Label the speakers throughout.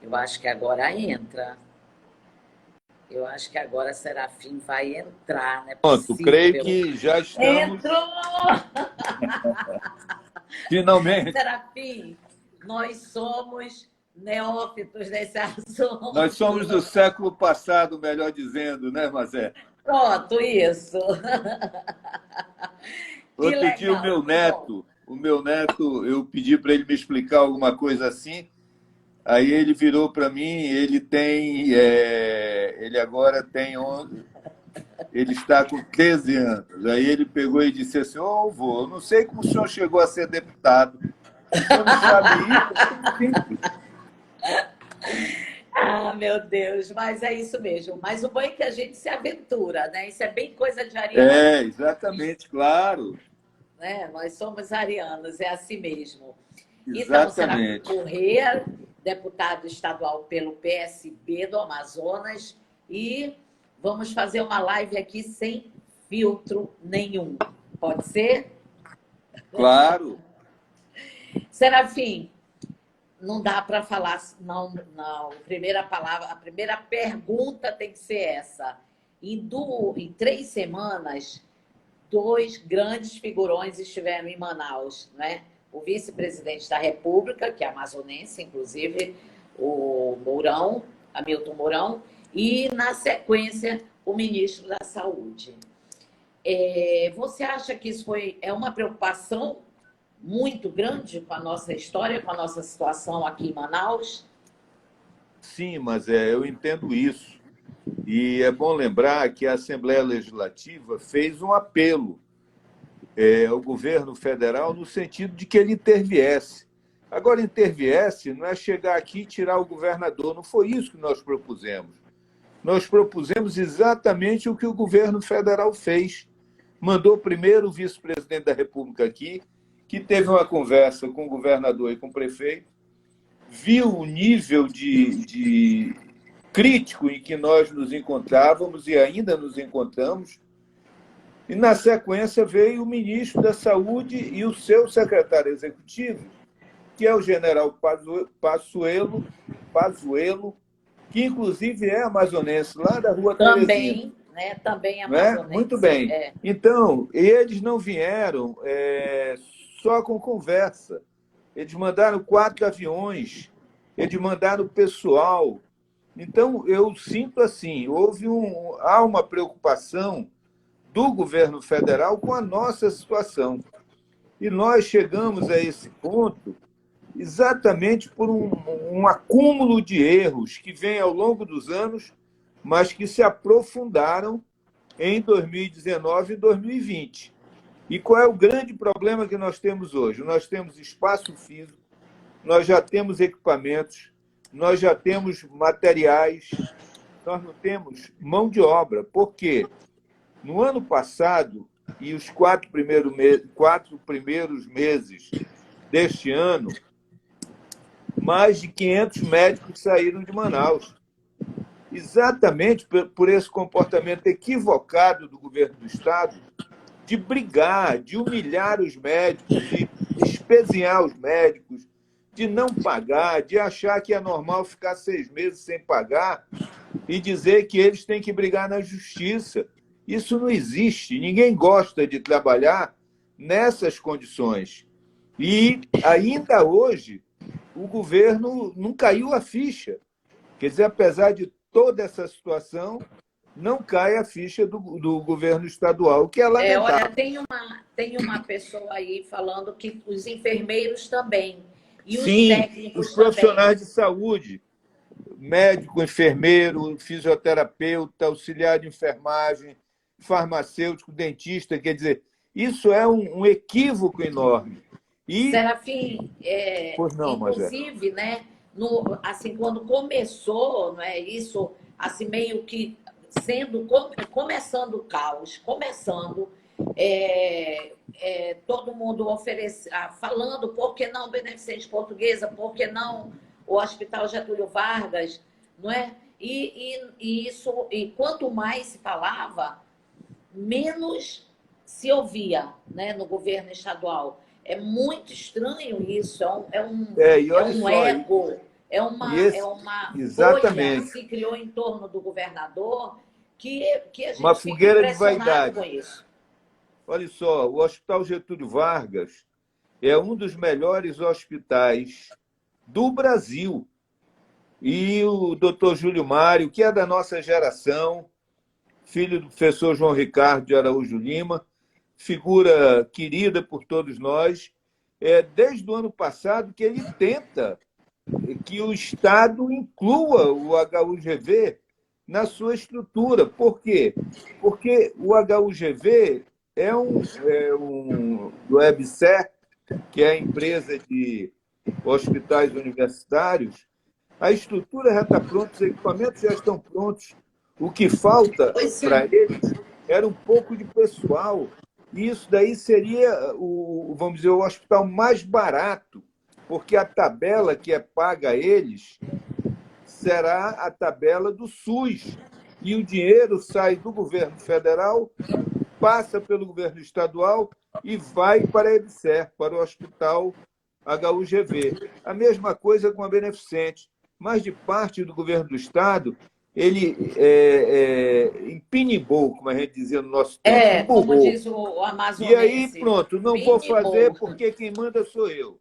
Speaker 1: Eu acho que agora entra. Eu acho que agora a Serafim vai entrar, não é
Speaker 2: Pronto, creio
Speaker 1: possível.
Speaker 2: que já estamos
Speaker 1: Entrou!
Speaker 2: finalmente.
Speaker 1: Serafim, nós somos neófitos nesse assunto.
Speaker 2: Nós somos do século passado, melhor dizendo, né, Mazé?
Speaker 1: Pronto, isso. Que
Speaker 2: Outro dia
Speaker 1: legal, que bom.
Speaker 2: o meu neto, eu pedi para ele me explicar alguma coisa assim. Aí ele virou para mim, ele agora ele está com 13 anos. Aí ele pegou e disse assim: Ô, vô, eu não sei como o senhor chegou a ser deputado. O senhor não sabe isso? É simples.
Speaker 1: Ah, meu Deus, mas é isso mesmo. Mas o bom é que a gente se aventura, né? Isso é bem coisa de ariano,
Speaker 2: É, exatamente, claro.
Speaker 1: né? Nós somos arianos, é assim mesmo. Então, Serafim
Speaker 2: Exatamente.
Speaker 1: Corrêa, deputado estadual pelo PSB do Amazonas, e vamos fazer uma live aqui sem filtro nenhum. Pode ser?
Speaker 2: Claro.
Speaker 1: Serafim, não dá para falar, não, não. Primeira palavra, a primeira pergunta tem que ser essa. Em 3 semanas, dois grandes figurões estiveram em Manaus, né? O vice-presidente da República, que é amazonense, inclusive, o Mourão, Hamilton Mourão, e, na sequência, o ministro da Saúde. Você acha que é uma preocupação muito grande com a nossa história, com a nossa situação aqui em Manaus?
Speaker 2: Sim, mas eu entendo isso. E é bom lembrar que a Assembleia Legislativa fez um apelo ao governo federal no sentido de que ele interviesse. Agora, interviesse não é chegar aqui e tirar o governador, não foi isso que nós propusemos. Nós propusemos exatamente o que o governo federal fez. Mandou primeiro o vice-presidente da República aqui, que teve uma conversa com o governador e com o prefeito, viu o nível de crítico em que nós nos encontrávamos e ainda nos encontramos, e, na sequência, veio o ministro da Saúde e o seu secretário executivo, que é o general Pazuello, que, inclusive, é amazonense, lá da Rua Teresina.
Speaker 1: Também, né? Também
Speaker 2: Não é? Muito
Speaker 1: amazonense.
Speaker 2: bem. Então, eles não vieram só com conversa. Eles mandaram 4 aviões, eles mandaram pessoal. Então, eu sinto assim, há uma preocupação do governo federal com a nossa situação. E nós chegamos a esse ponto exatamente por um acúmulo de erros que vem ao longo dos anos, mas que se aprofundaram em 2019 e 2020. E qual é o grande problema que nós temos hoje? Nós temos espaço físico, nós já temos equipamentos, nós já temos materiais, nós não temos mão de obra. Por quê? No ano passado, e os 4 primeiros meses deste ano, mais de 500 médicos saíram de Manaus. Exatamente por esse comportamento equivocado do governo do Estado de brigar, de humilhar os médicos, de espezinhar os médicos, de não pagar, de achar que é normal ficar 6 meses sem pagar e dizer que eles têm que brigar na justiça. Isso não existe. Ninguém gosta de trabalhar nessas condições. E, ainda hoje, o governo não caiu a ficha. Quer dizer, apesar de toda essa situação, não cai a ficha do governo estadual, o que é
Speaker 1: Olha,
Speaker 2: lamentável.
Speaker 1: tem uma pessoa aí falando que os enfermeiros também, e os
Speaker 2: Sim, os
Speaker 1: técnicos também.
Speaker 2: profissionais de saúde, médico, enfermeiro, fisioterapeuta, auxiliar de enfermagem, farmacêutico, dentista, quer dizer, isso é um equívoco enorme. E,
Speaker 1: Serafim,
Speaker 2: pois não, Mazé.
Speaker 1: inclusive, né, assim, quando começou, não é isso, assim, meio que começando o caos, todo mundo falando por que não Beneficente Portuguesa, por que não o Hospital Getúlio Vargas, não é? E quanto mais se falava, menos se ouvia, né, no governo estadual. É muito estranho isso,
Speaker 2: E
Speaker 1: é
Speaker 2: olha
Speaker 1: um
Speaker 2: só,
Speaker 1: ego. É
Speaker 2: esse,
Speaker 1: uma bolha que
Speaker 2: exatamente,
Speaker 1: se criou em torno do governador que a
Speaker 2: uma
Speaker 1: gente fica
Speaker 2: fogueira de
Speaker 1: impressionado com
Speaker 2: vaidade.
Speaker 1: isso.
Speaker 2: Olha só, o Hospital Getúlio Vargas é um dos melhores hospitais do Brasil. E o doutor Júlio Mário, que é da nossa geração, filho do professor João Ricardo de Araújo Lima, figura querida por todos nós, desde o ano passado que ele tenta que o Estado inclua o HUGV na sua estrutura. Por quê? Porque o HUGV do EBSER, que é a empresa de hospitais universitários, a estrutura já está pronta, os equipamentos já estão prontos. O que falta
Speaker 1: Pois
Speaker 2: para
Speaker 1: é.
Speaker 2: eles era um pouco de pessoal. E isso daí seria, vamos dizer, o hospital mais barato, porque a tabela que é paga a eles será a tabela do SUS. E o dinheiro sai do governo federal, passa pelo governo estadual e vai para a EBSER, para o Hospital HUGV. A mesma coisa com a Beneficente, mas de parte do governo do Estado, ele empinibou, como a gente dizia no nosso tempo,
Speaker 1: Como
Speaker 2: emburrou.
Speaker 1: diz o
Speaker 2: E aí,
Speaker 1: amazonense,
Speaker 2: pronto, não vou fazer
Speaker 1: pinibou.
Speaker 2: porque quem manda sou eu.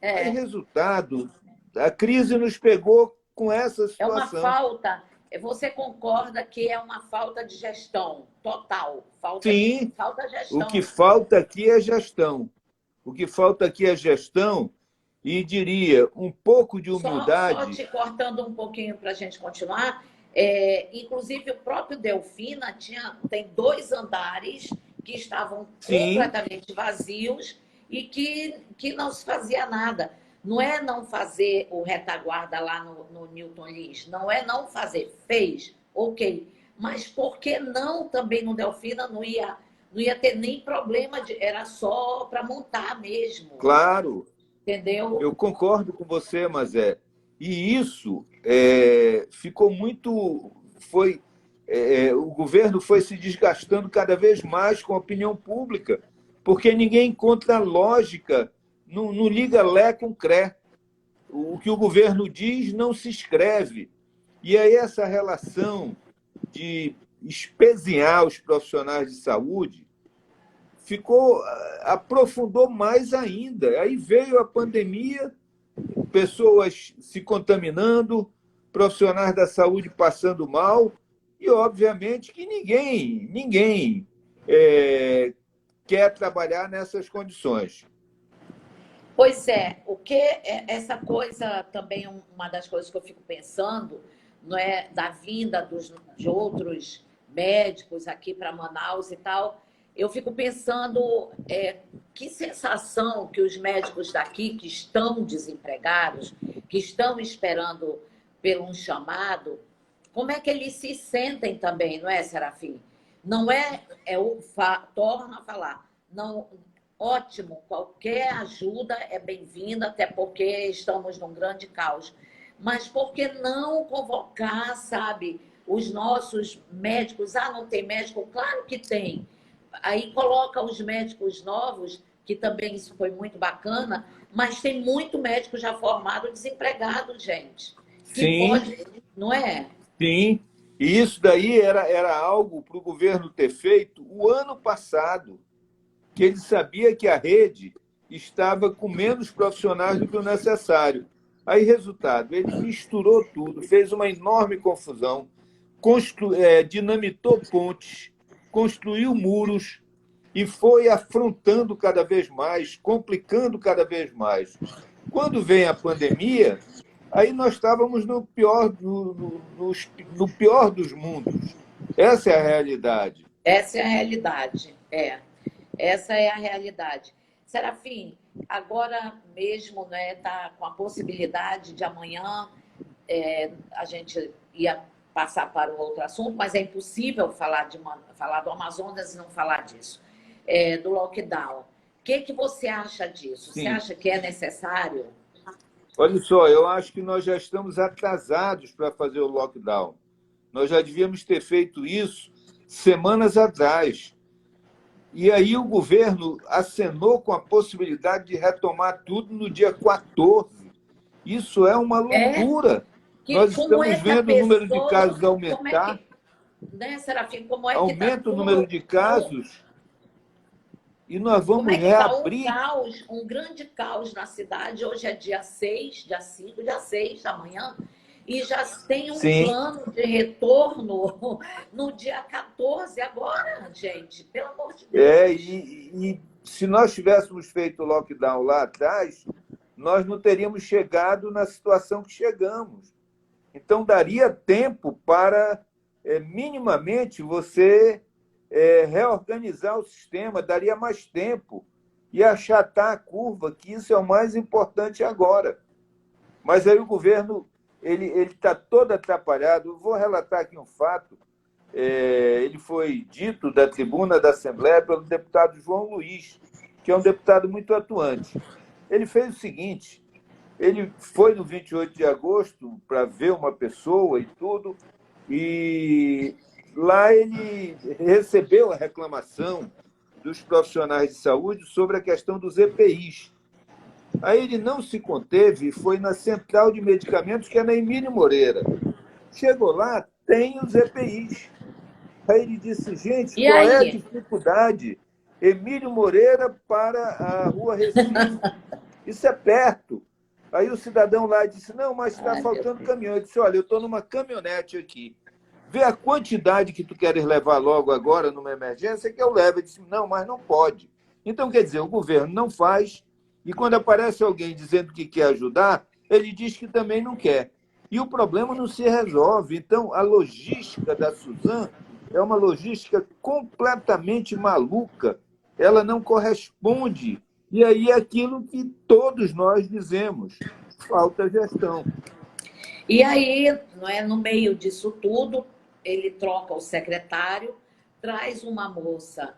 Speaker 2: Aí,
Speaker 1: É,
Speaker 2: resultado, a crise nos pegou com essa
Speaker 1: é uma
Speaker 2: situação.
Speaker 1: falta. Você concorda que é uma falta de gestão total?
Speaker 2: Sim,
Speaker 1: Falta
Speaker 2: o que
Speaker 1: gestão.
Speaker 2: falta aqui é gestão. O que falta aqui é gestão e, diria, um pouco de
Speaker 1: Só
Speaker 2: humildade.
Speaker 1: te cortando um pouquinho para a gente continuar. Inclusive, o próprio Delfina tem 2 andares que estavam
Speaker 2: Sim,
Speaker 1: completamente vazios e que não se fazia nada. Não é não fazer o retaguarda lá no Newton Lins, não é não fazer, fez, ok. Mas por que não também no Delfina não ia ter nem problema, era só para montar mesmo,
Speaker 2: claro,
Speaker 1: entendeu?
Speaker 2: eu concordo com você, Mazé. E isso ficou muito. O governo foi se desgastando cada vez mais com a opinião pública, porque ninguém encontra lógica, não liga Lé com Cré. O que o governo diz não se escreve. E aí essa relação de espezinhar os profissionais de saúde aprofundou mais ainda. Aí veio a pandemia, pessoas se contaminando, profissionais da saúde passando mal, e obviamente que ninguém quer trabalhar nessas condições.
Speaker 1: Pois é, essa coisa também uma das coisas que eu fico pensando, não é, da vinda de outros médicos aqui para Manaus e tal. Eu fico pensando que sensação que os médicos daqui que estão desempregados, que estão esperando pelo um chamado, como é que eles se sentem também, não é, Serafim? Não torna a falar, não. Ótimo, qualquer ajuda é bem-vinda, até porque estamos num grande caos. Mas por que não convocar, sabe, os nossos médicos? Ah, não tem médico? Claro que tem. Aí coloca os médicos novos, que também isso foi muito bacana, mas tem muito médico já formado desempregado, gente. Que
Speaker 2: Sim,
Speaker 1: pode, não é?
Speaker 2: sim. E isso daí era algo para o governo ter feito o ano passado, que ele sabia que a rede estava com menos profissionais do que o necessário. Aí, resultado, ele misturou tudo, fez uma enorme confusão, dinamitou pontes, construiu muros e foi afrontando cada vez mais, complicando cada vez mais. Quando vem a pandemia, aí nós estávamos no pior dos mundos. Essa é a realidade.
Speaker 1: Essa é a realidade. Essa é a realidade. Serafim, agora mesmo está com a possibilidade de amanhã a gente ia passar para um outro assunto, mas é impossível falar do Amazonas e não falar disso, do lockdown. O que você acha disso? Você
Speaker 2: Sim.
Speaker 1: acha que é necessário?
Speaker 2: Olha só, eu acho que nós já estamos atrasados para fazer o lockdown. Nós já devíamos ter feito isso semanas atrás. E aí o governo acenou com a possibilidade de retomar tudo no dia 14. Isso é uma
Speaker 1: É?
Speaker 2: loucura.
Speaker 1: Que,
Speaker 2: Nós
Speaker 1: como
Speaker 2: estamos
Speaker 1: é que a
Speaker 2: vendo o número de
Speaker 1: pessoa.
Speaker 2: casos
Speaker 1: Como é
Speaker 2: aumentar,
Speaker 1: que. Né, Serafim? Como é que está
Speaker 2: aumenta o número
Speaker 1: tudo.
Speaker 2: de casos, e nós
Speaker 1: Como
Speaker 2: vamos
Speaker 1: é que está um
Speaker 2: reabrir.
Speaker 1: caos, um grande caos na cidade? Hoje é dia 6, dia 5, dia 6 da manhã, e já tem um
Speaker 2: Sim,
Speaker 1: plano de retorno no dia 14 agora, gente. Pelo amor de Deus.
Speaker 2: e se nós tivéssemos feito o lockdown lá atrás, nós não teríamos chegado na situação que chegamos. Então, daria tempo para, minimamente, você reorganizar o sistema, daria mais tempo e achatar a curva, que isso é o mais importante agora. Mas aí o governo ele está todo atrapalhado. Eu vou relatar aqui um fato. Ele foi dito da tribuna da Assembleia pelo deputado João Luiz, que é um deputado muito atuante. Ele fez o seguinte: ele foi no 28 de agosto para ver uma pessoa e tudo, e lá ele recebeu a reclamação dos profissionais de saúde sobre a questão dos EPIs. Aí ele não se conteve e foi na central de medicamentos, que é na Emílio Moreira. Chegou lá, tem os EPIs. Aí ele disse, gente,
Speaker 1: E
Speaker 2: qual é a
Speaker 1: aí?
Speaker 2: dificuldade? Emílio Moreira para a Rua Recife. Isso é perto. Aí o cidadão lá disse, não, mas está
Speaker 1: Ai, meu
Speaker 2: faltando
Speaker 1: Deus.
Speaker 2: caminhão. Eu disse, olha, eu estou numa caminhonete aqui. Vê a quantidade que tu queres levar logo agora numa emergência que eu levo. Ele disse, não, mas não pode. Então, quer dizer, o governo não faz, e quando aparece alguém dizendo que quer ajudar, ele diz que também não quer. E o problema não se resolve. Então, a logística da Suzano é uma logística completamente maluca. Ela não corresponde. E aí é aquilo que todos nós dizemos: falta gestão.
Speaker 1: E aí, não é, no meio disso tudo, ele troca o secretário, traz uma moça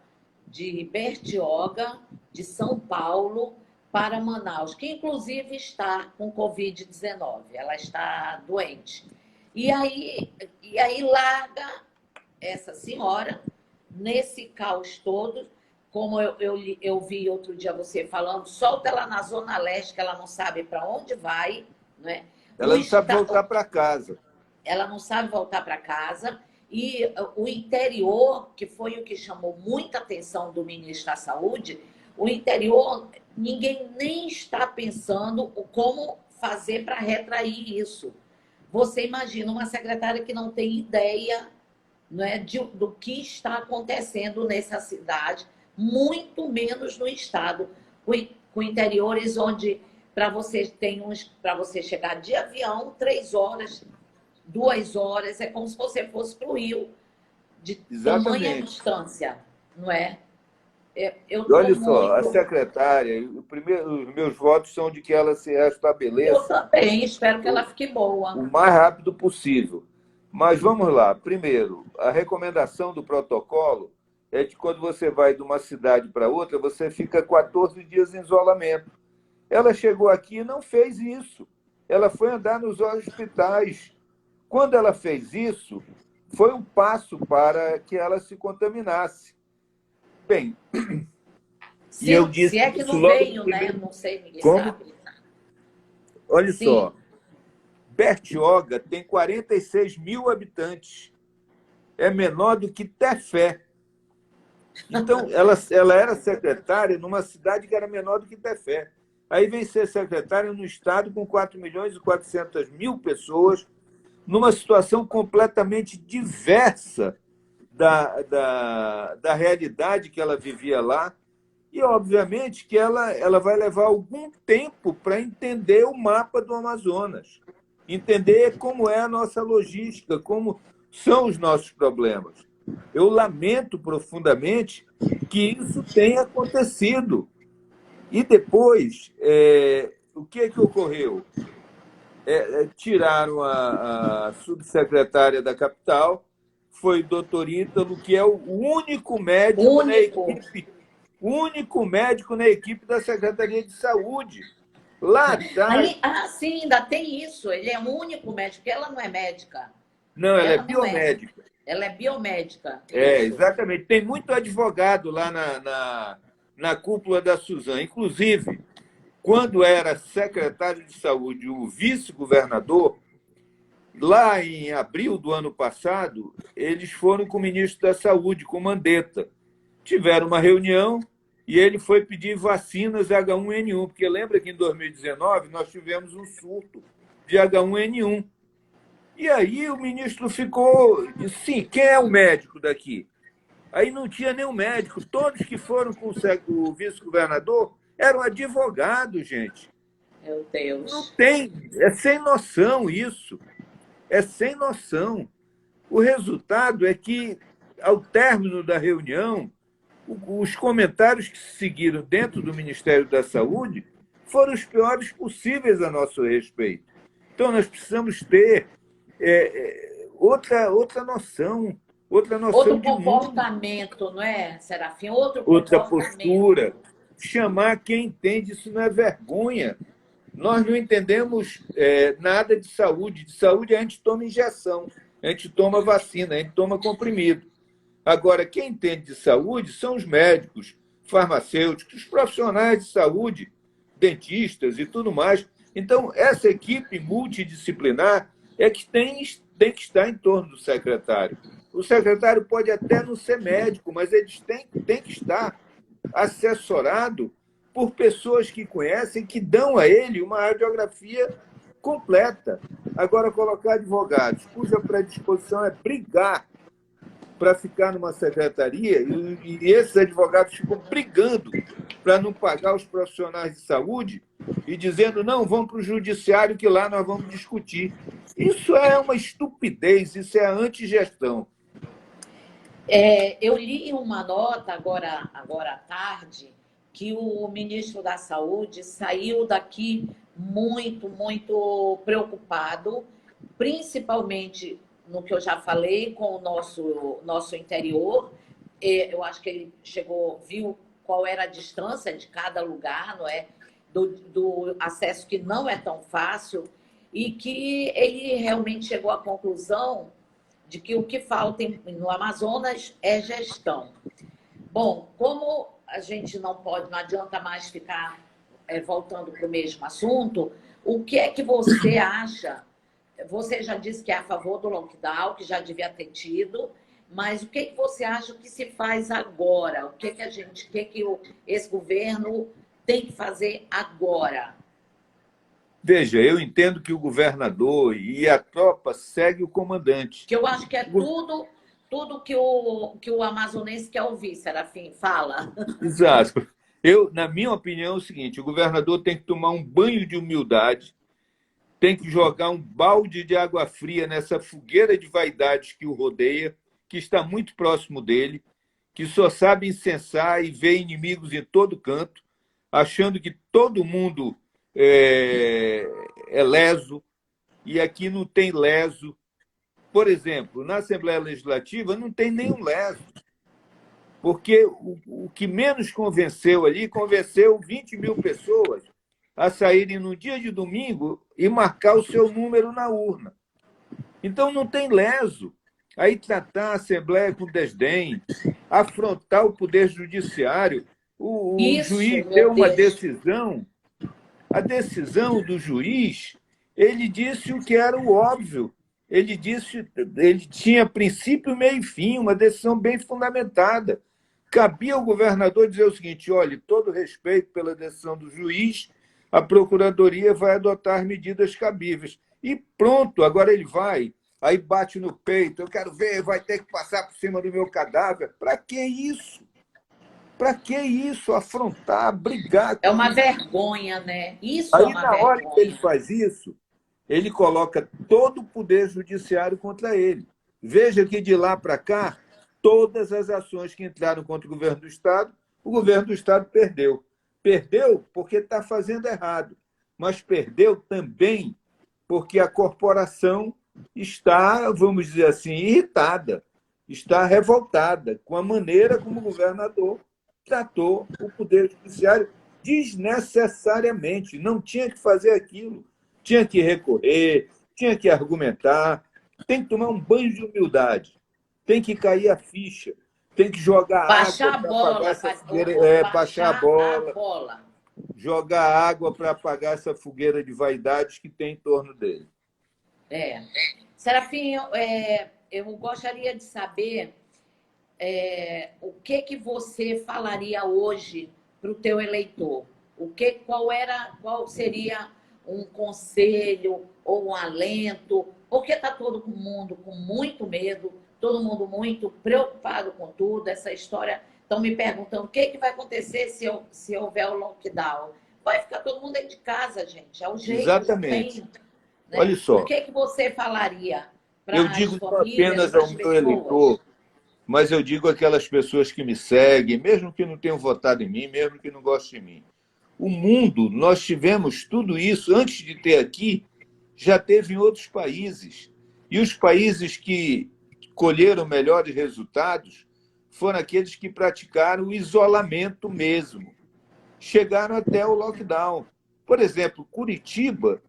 Speaker 1: de Bertioga, de São Paulo, para Manaus, que inclusive está com Covid-19, ela está doente. E aí larga essa senhora nesse caos todo, como eu vi outro dia você falando, solta ela na Zona Leste, que ela não sabe para onde vai, né? O
Speaker 2: Ela não sabe
Speaker 1: está,
Speaker 2: voltar para casa.
Speaker 1: ela não sabe voltar para casa. E o interior, que foi o que chamou muita atenção do ministro da Saúde, o interior, ninguém nem está pensando como fazer para retrair isso. Você imagina uma secretária que não tem ideia, né, do que está acontecendo nessa cidade, muito menos no estado, com interiores onde para você chegar de avião 3 horas, 2 horas, é como se você fosse para o Rio, de tamanha
Speaker 2: Exatamente.
Speaker 1: distância, não é? Eu
Speaker 2: E
Speaker 1: estou
Speaker 2: olha só, a
Speaker 1: muito.
Speaker 2: secretária, os meus votos são de que ela se
Speaker 1: Eu
Speaker 2: restabeleça
Speaker 1: também espero que ela fique boa.
Speaker 2: o mais rápido possível. Mas vamos lá. Primeiro, a recomendação do protocolo é de quando você vai de uma cidade para outra, você fica 14 dias em isolamento. Ela chegou aqui e não fez isso. Ela foi andar nos hospitais. Quando ela fez isso, foi um passo para que ela se contaminasse. Bem, e eu
Speaker 1: Se
Speaker 2: disse
Speaker 1: é que
Speaker 2: isso
Speaker 1: não
Speaker 2: logo no
Speaker 1: veio, né?
Speaker 2: primeiro.
Speaker 1: Não sei, ninguém
Speaker 2: Como?
Speaker 1: sabe.
Speaker 2: Olha
Speaker 1: Sim.
Speaker 2: só, Bertioga tem 46 mil habitantes. É menor do que Tefé. Então, ela era secretária numa cidade que era menor do que Tefé. Aí vem ser secretária no estado com 4.400.000 pessoas, numa situação completamente diversa da realidade que ela vivia lá. E, obviamente, que ela vai levar algum tempo para entender o mapa do Amazonas, entender como é a nossa logística, como são os nossos problemas. Eu lamento profundamente que isso tenha acontecido. E depois, o que é que ocorreu? Tiraram a subsecretária da capital, foi o doutor Ítalo, que é o
Speaker 1: Único.
Speaker 2: único médico na equipe da Secretaria de Saúde. Lá atrás.
Speaker 1: Sim, ainda tem isso. Ele é o único médico, porque ela não é médica.
Speaker 2: Não, ela é
Speaker 1: Ela não é.
Speaker 2: biomédica.
Speaker 1: Ela é biomédica. Isso.
Speaker 2: Exatamente. Tem muito advogado lá na cúpula da Suzano. Inclusive, quando era secretário de Saúde, o vice-governador, lá em abril do ano passado, eles foram com o ministro da Saúde, com Mandetta. Tiveram uma reunião e ele foi pedir vacinas H1N1, porque lembra que em 2019 nós tivemos um surto de H1N1. E aí o ministro ficou, disse, sim, quem é o médico daqui? Aí não tinha nenhum médico. Todos que foram com o vice-governador eram advogados, gente.
Speaker 1: Meu
Speaker 2: Não
Speaker 1: Deus.
Speaker 2: tem, é sem noção isso. É sem noção. O resultado é que, ao término da reunião, os comentários que se seguiram dentro do Ministério da Saúde foram os piores possíveis a nosso respeito. Então, nós precisamos ter outra noção
Speaker 1: Outro
Speaker 2: de mundo,
Speaker 1: comportamento, não é, Serafim? Outro
Speaker 2: outra
Speaker 1: comportamento.
Speaker 2: postura. Chamar quem entende, isso não é vergonha. Nós não entendemos nada de saúde. De saúde a gente toma injeção, a gente toma vacina, a gente toma comprimido. Agora, quem entende de saúde são os médicos, farmacêuticos, os profissionais de saúde, dentistas e tudo mais. Então, essa equipe multidisciplinar é que tem que estar em torno do secretário. O secretário pode até não ser médico, mas ele tem que estar assessorado por pessoas que conhecem, que dão a ele uma radiografia completa. Agora, colocar advogados cuja predisposição é brigar para ficar numa secretaria, e esses advogados ficam brigando para não pagar os profissionais de saúde e dizendo, não, vamos para o judiciário que lá nós vamos discutir. Isso é uma estupidez, isso é a antigestão.
Speaker 1: Eu li uma nota agora à tarde que o ministro da Saúde saiu daqui muito, muito preocupado, principalmente no que eu já falei com o nosso interior. Eu acho que ele viu qual era a distância de cada lugar, não é? Do acesso que não é tão fácil, e que ele realmente chegou à conclusão de que o que falta no Amazonas é gestão. Bom, como a gente não adianta mais ficar voltando para o mesmo assunto, o que é que você acha? Você já disse que é a favor do lockdown, que já devia ter tido, mas o que é que você acha que se faz agora? O que é que esse governo tem que fazer agora?
Speaker 2: Veja, eu entendo que o governador e a tropa seguem o comandante.
Speaker 1: Que eu acho que é tudo que o amazonense quer ouvir, Serafim. Fala.
Speaker 2: Exato. Na minha opinião, é o seguinte: o governador tem que tomar um banho de humildade, tem que jogar um balde de água fria nessa fogueira de vaidades que o rodeia, que está muito próximo dele, que só sabe incensar e vê inimigos em todo canto, achando que todo mundo é leso, e aqui não tem leso. Por exemplo, na Assembleia Legislativa não tem nenhum leso, porque o que menos convenceu ali, convenceu 20 mil pessoas a saírem no dia de domingo e marcar o seu número na urna. Então não tem leso. Aí tratar a Assembleia com desdém, afrontar o Poder Judiciário. O juiz deu uma decisão. A decisão do juiz, ele disse o que era o óbvio. Ele tinha princípio, meio e fim, uma decisão bem fundamentada. Cabia ao governador dizer o seguinte: olha, todo respeito pela decisão do juiz, a Procuradoria vai adotar medidas cabíveis. E pronto, agora ele vai, aí bate no peito, eu quero ver, vai ter que passar por cima do meu cadáver. Para que isso? Para que isso? Afrontar, brigar.
Speaker 1: É uma vergonha, né? Isso
Speaker 2: Aí,
Speaker 1: é uma
Speaker 2: na
Speaker 1: vergonha.
Speaker 2: hora que ele faz isso, ele coloca todo o Poder Judiciário contra ele. Veja que, de lá para cá, todas as ações que entraram contra o governo do Estado perdeu. Perdeu porque está fazendo errado, mas perdeu também porque a corporação está, vamos dizer assim, irritada, está revoltada com a maneira como o governador tratou o Poder Judiciário desnecessariamente. Não tinha que fazer aquilo. Tinha que recorrer, tinha que argumentar, tem que tomar um banho de humildade, tem que cair a ficha, tem que jogar
Speaker 1: Baixar
Speaker 2: água
Speaker 1: a bola,
Speaker 2: baixar a bola. jogar água para apagar essa fogueira de vaidades que tem em torno dele.
Speaker 1: É. Serafim, eu gostaria de saber o que você falaria hoje para o teu eleitor. Qual seria um conselho ou um alento? Porque está todo mundo com muito medo, todo mundo muito preocupado com tudo, essa história. Estão me perguntando o que vai acontecer se houver o lockdown. Vai ficar todo mundo dentro de casa, gente. É o jeito, não
Speaker 2: Exatamente.
Speaker 1: tem.
Speaker 2: Olha
Speaker 1: Né? O
Speaker 2: só,
Speaker 1: que você falaria
Speaker 2: eu
Speaker 1: para as
Speaker 2: digo não
Speaker 1: famílias,
Speaker 2: apenas
Speaker 1: para
Speaker 2: ao
Speaker 1: as
Speaker 2: meu
Speaker 1: pessoas?
Speaker 2: eleitor, mas eu digo àquelas pessoas que me seguem, mesmo que não tenham votado em mim, mesmo que não gostem de mim. O mundo, nós tivemos tudo isso, antes de ter aqui, já teve em outros países. E os países que colheram melhores resultados foram aqueles que praticaram o isolamento mesmo. Chegaram até o lockdown. Por exemplo, Curitiba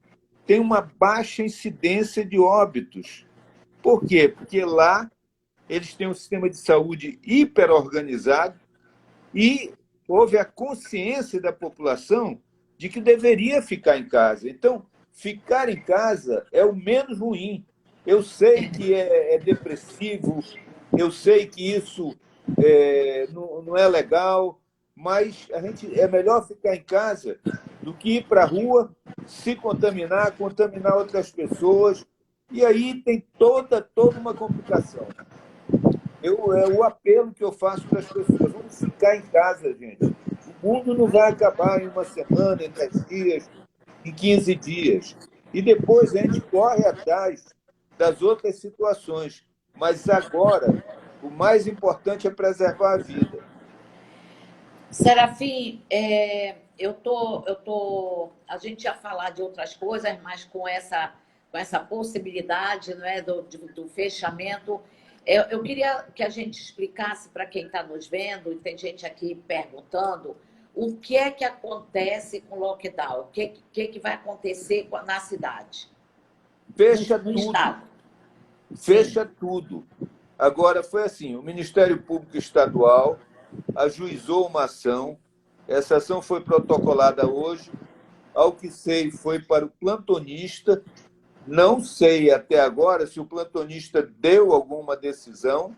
Speaker 2: tem uma baixa incidência de óbitos. Por quê? Porque lá eles têm um sistema de saúde hiperorganizado e houve a consciência da população de que deveria ficar em casa. Então, ficar em casa é o menos ruim. Eu sei que é depressivo, eu sei que isso não é legal, mas é melhor ficar em casa do que ir para a rua, se contaminar, contaminar outras pessoas. E aí tem toda uma complicação. É o apelo que eu faço para as pessoas. Vamos ficar em casa, gente. O mundo não vai acabar em uma semana, em 10 dias, em 15 dias. E depois a gente corre atrás das outras situações. Mas agora, o mais importante é preservar a vida.
Speaker 1: Serafim, a gente ia falar de outras coisas, mas com essa possibilidade, não é, do fechamento, eu queria que a gente explicasse para quem está nos vendo, e tem gente aqui perguntando, o que é que acontece com o lockdown? O que vai acontecer na cidade,
Speaker 2: Fecha
Speaker 1: no
Speaker 2: tudo.
Speaker 1: estado? Sim.
Speaker 2: Fecha tudo. Agora, foi assim: o Ministério Público Estadual ajuizou uma ação. Essa ação foi protocolada hoje. Ao que sei, foi para o plantonista. Não sei até agora se o plantonista deu alguma decisão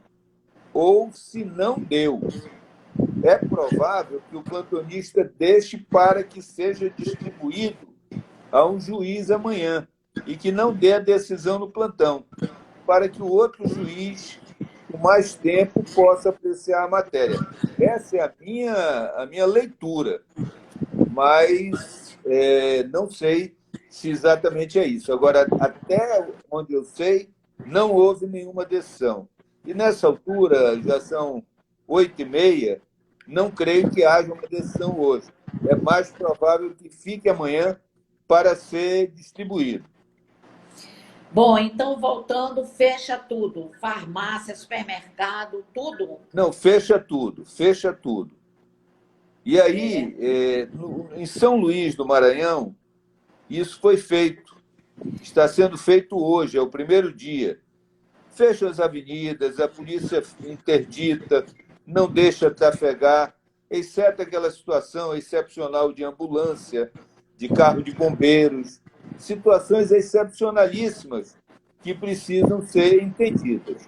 Speaker 2: ou se não deu. É provável que o plantonista deixe para que seja distribuído a um juiz amanhã e que não dê a decisão no plantão, para que o outro juiz, com mais tempo, possa apreciar a matéria. Essa é a minha leitura, mas não sei se exatamente é isso. Agora, até onde eu sei, não houve nenhuma decisão. E nessa altura, já são 8h30, não creio que haja uma decisão hoje. É mais provável que fique amanhã para ser distribuído.
Speaker 1: Bom, então voltando, fecha tudo, farmácia, supermercado, tudo.
Speaker 2: Não, fecha tudo, fecha tudo. E
Speaker 1: É.
Speaker 2: aí, em São Luís do Maranhão, isso foi feito. Está sendo feito hoje, é o primeiro dia. Fecha as avenidas, a polícia interdita, não deixa trafegar, exceto aquela situação excepcional de ambulância, de carro de bombeiros, situações excepcionalíssimas que precisam ser entendidas.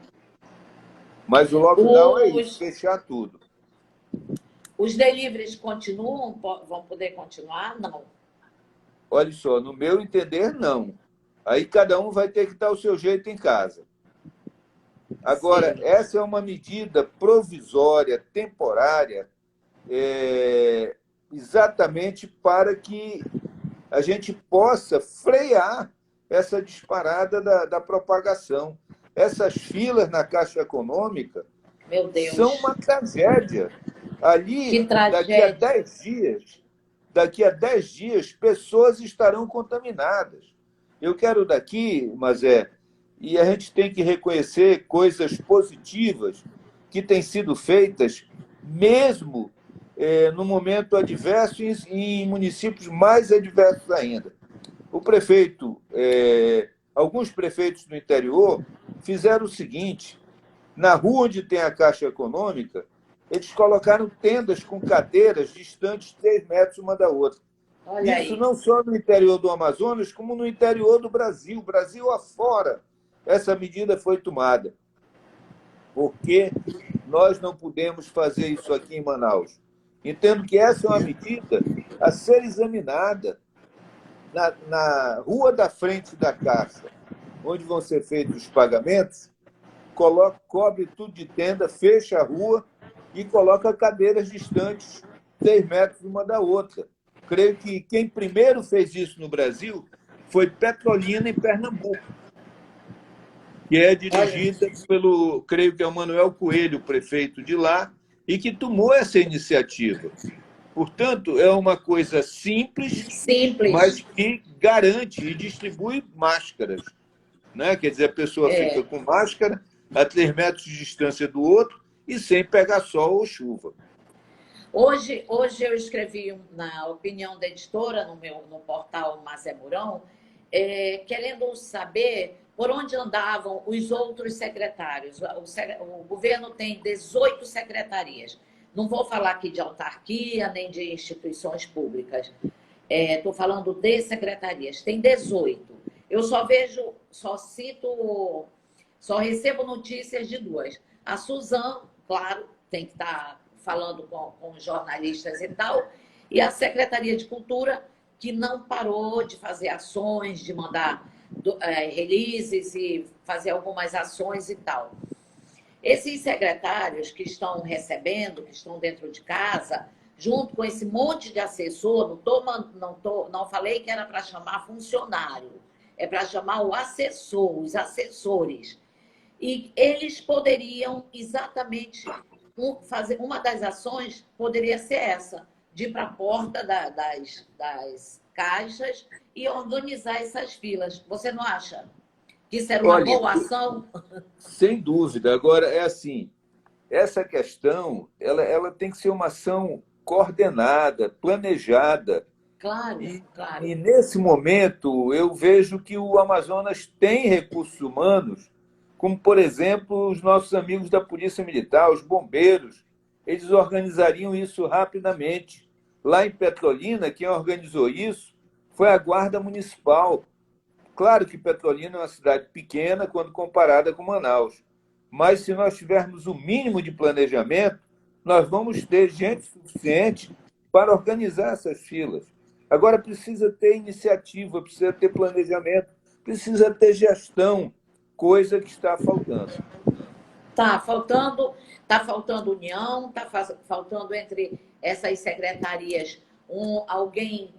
Speaker 2: Mas o lockdown é isso,
Speaker 1: Os,
Speaker 2: fechar tudo.
Speaker 1: os deliveries continuam? Vão poder continuar? Não.
Speaker 2: Olha só, no meu entender, não. Aí cada um vai ter que dar o seu jeito em casa. Agora,
Speaker 1: Sim.
Speaker 2: essa é uma medida provisória, temporária, exatamente para que a gente possa frear essa disparada da propagação. Essas filas na Caixa Econômica
Speaker 1: Meu
Speaker 2: são
Speaker 1: Deus.
Speaker 2: uma tragédia. Ali,
Speaker 1: Que tragédia.
Speaker 2: daqui a 10 dias, pessoas estarão contaminadas. Eu quero daqui, e a gente tem que reconhecer coisas positivas que têm sido feitas, mesmo no momento adverso e em municípios mais adversos ainda. Alguns prefeitos do interior fizeram o seguinte: na rua onde tem a Caixa Econômica, eles colocaram tendas com cadeiras distantes 3 metros uma da outra.
Speaker 1: Olha
Speaker 2: Isso
Speaker 1: aí.
Speaker 2: não só no interior do Amazonas, como no interior do Brasil. Brasil afora, essa medida foi tomada. Porque nós não podemos fazer isso aqui em Manaus. Entendo que essa é uma medida a ser examinada na rua da frente da Caixa, onde vão ser feitos os pagamentos, cobre tudo de tenda, fecha a rua e coloca cadeiras distantes 3 metros uma da outra. Creio que quem primeiro fez isso no Brasil foi Petrolina, em Pernambuco, que é
Speaker 1: Olha,
Speaker 2: dirigida pelo, creio que é o Manuel Coelho, prefeito de lá, e que tomou essa iniciativa. Portanto, é uma coisa simples, mas
Speaker 1: simples.
Speaker 2: que garante e distribui máscaras. Né? Quer dizer, a pessoa fica
Speaker 1: É.
Speaker 2: com máscara a 3 metros de distância do outro e sem pegar sol ou chuva.
Speaker 1: Hoje eu escrevi na opinião da editora, no portal Mazé Mourão, querendo saber por onde andavam os outros secretários. O governo tem 18 secretarias. Não vou falar aqui de autarquia, nem de instituições públicas. Estou falando de secretarias. Tem 18. Eu só recebo notícias de 2. A Suzan, claro, tem que estar falando com jornalistas e tal, e a Secretaria de Cultura, que não parou de fazer ações, de mandar releases e fazer algumas ações e tal. Esses secretários que estão recebendo, que estão dentro de casa, junto com esse monte de assessor, não falei que era para chamar funcionário, é para chamar o assessor, os assessores. E eles poderiam exatamente fazer uma das ações, poderia ser essa, de ir para a porta das caixas e organizar essas filas. Você não acha que isso era uma
Speaker 2: Olha,
Speaker 1: boa ação?
Speaker 2: sem dúvida. Agora, é assim, essa questão ela tem que ser uma ação coordenada, planejada.
Speaker 1: Claro,
Speaker 2: E
Speaker 1: claro.
Speaker 2: nesse momento, eu vejo que o Amazonas tem recursos humanos, como, por exemplo, os nossos amigos da Polícia Militar, os bombeiros. Eles organizariam isso rapidamente. Lá em Petrolina, quem organizou isso foi a Guarda Municipal. Claro que Petrolina é uma cidade pequena quando comparada com Manaus, mas se nós tivermos o mínimo de planejamento, nós vamos ter gente suficiente para organizar essas filas. Agora, precisa ter iniciativa, precisa ter planejamento, precisa ter gestão, coisa que está faltando.
Speaker 1: Tá faltando união, tá faltando entre essas secretarias alguém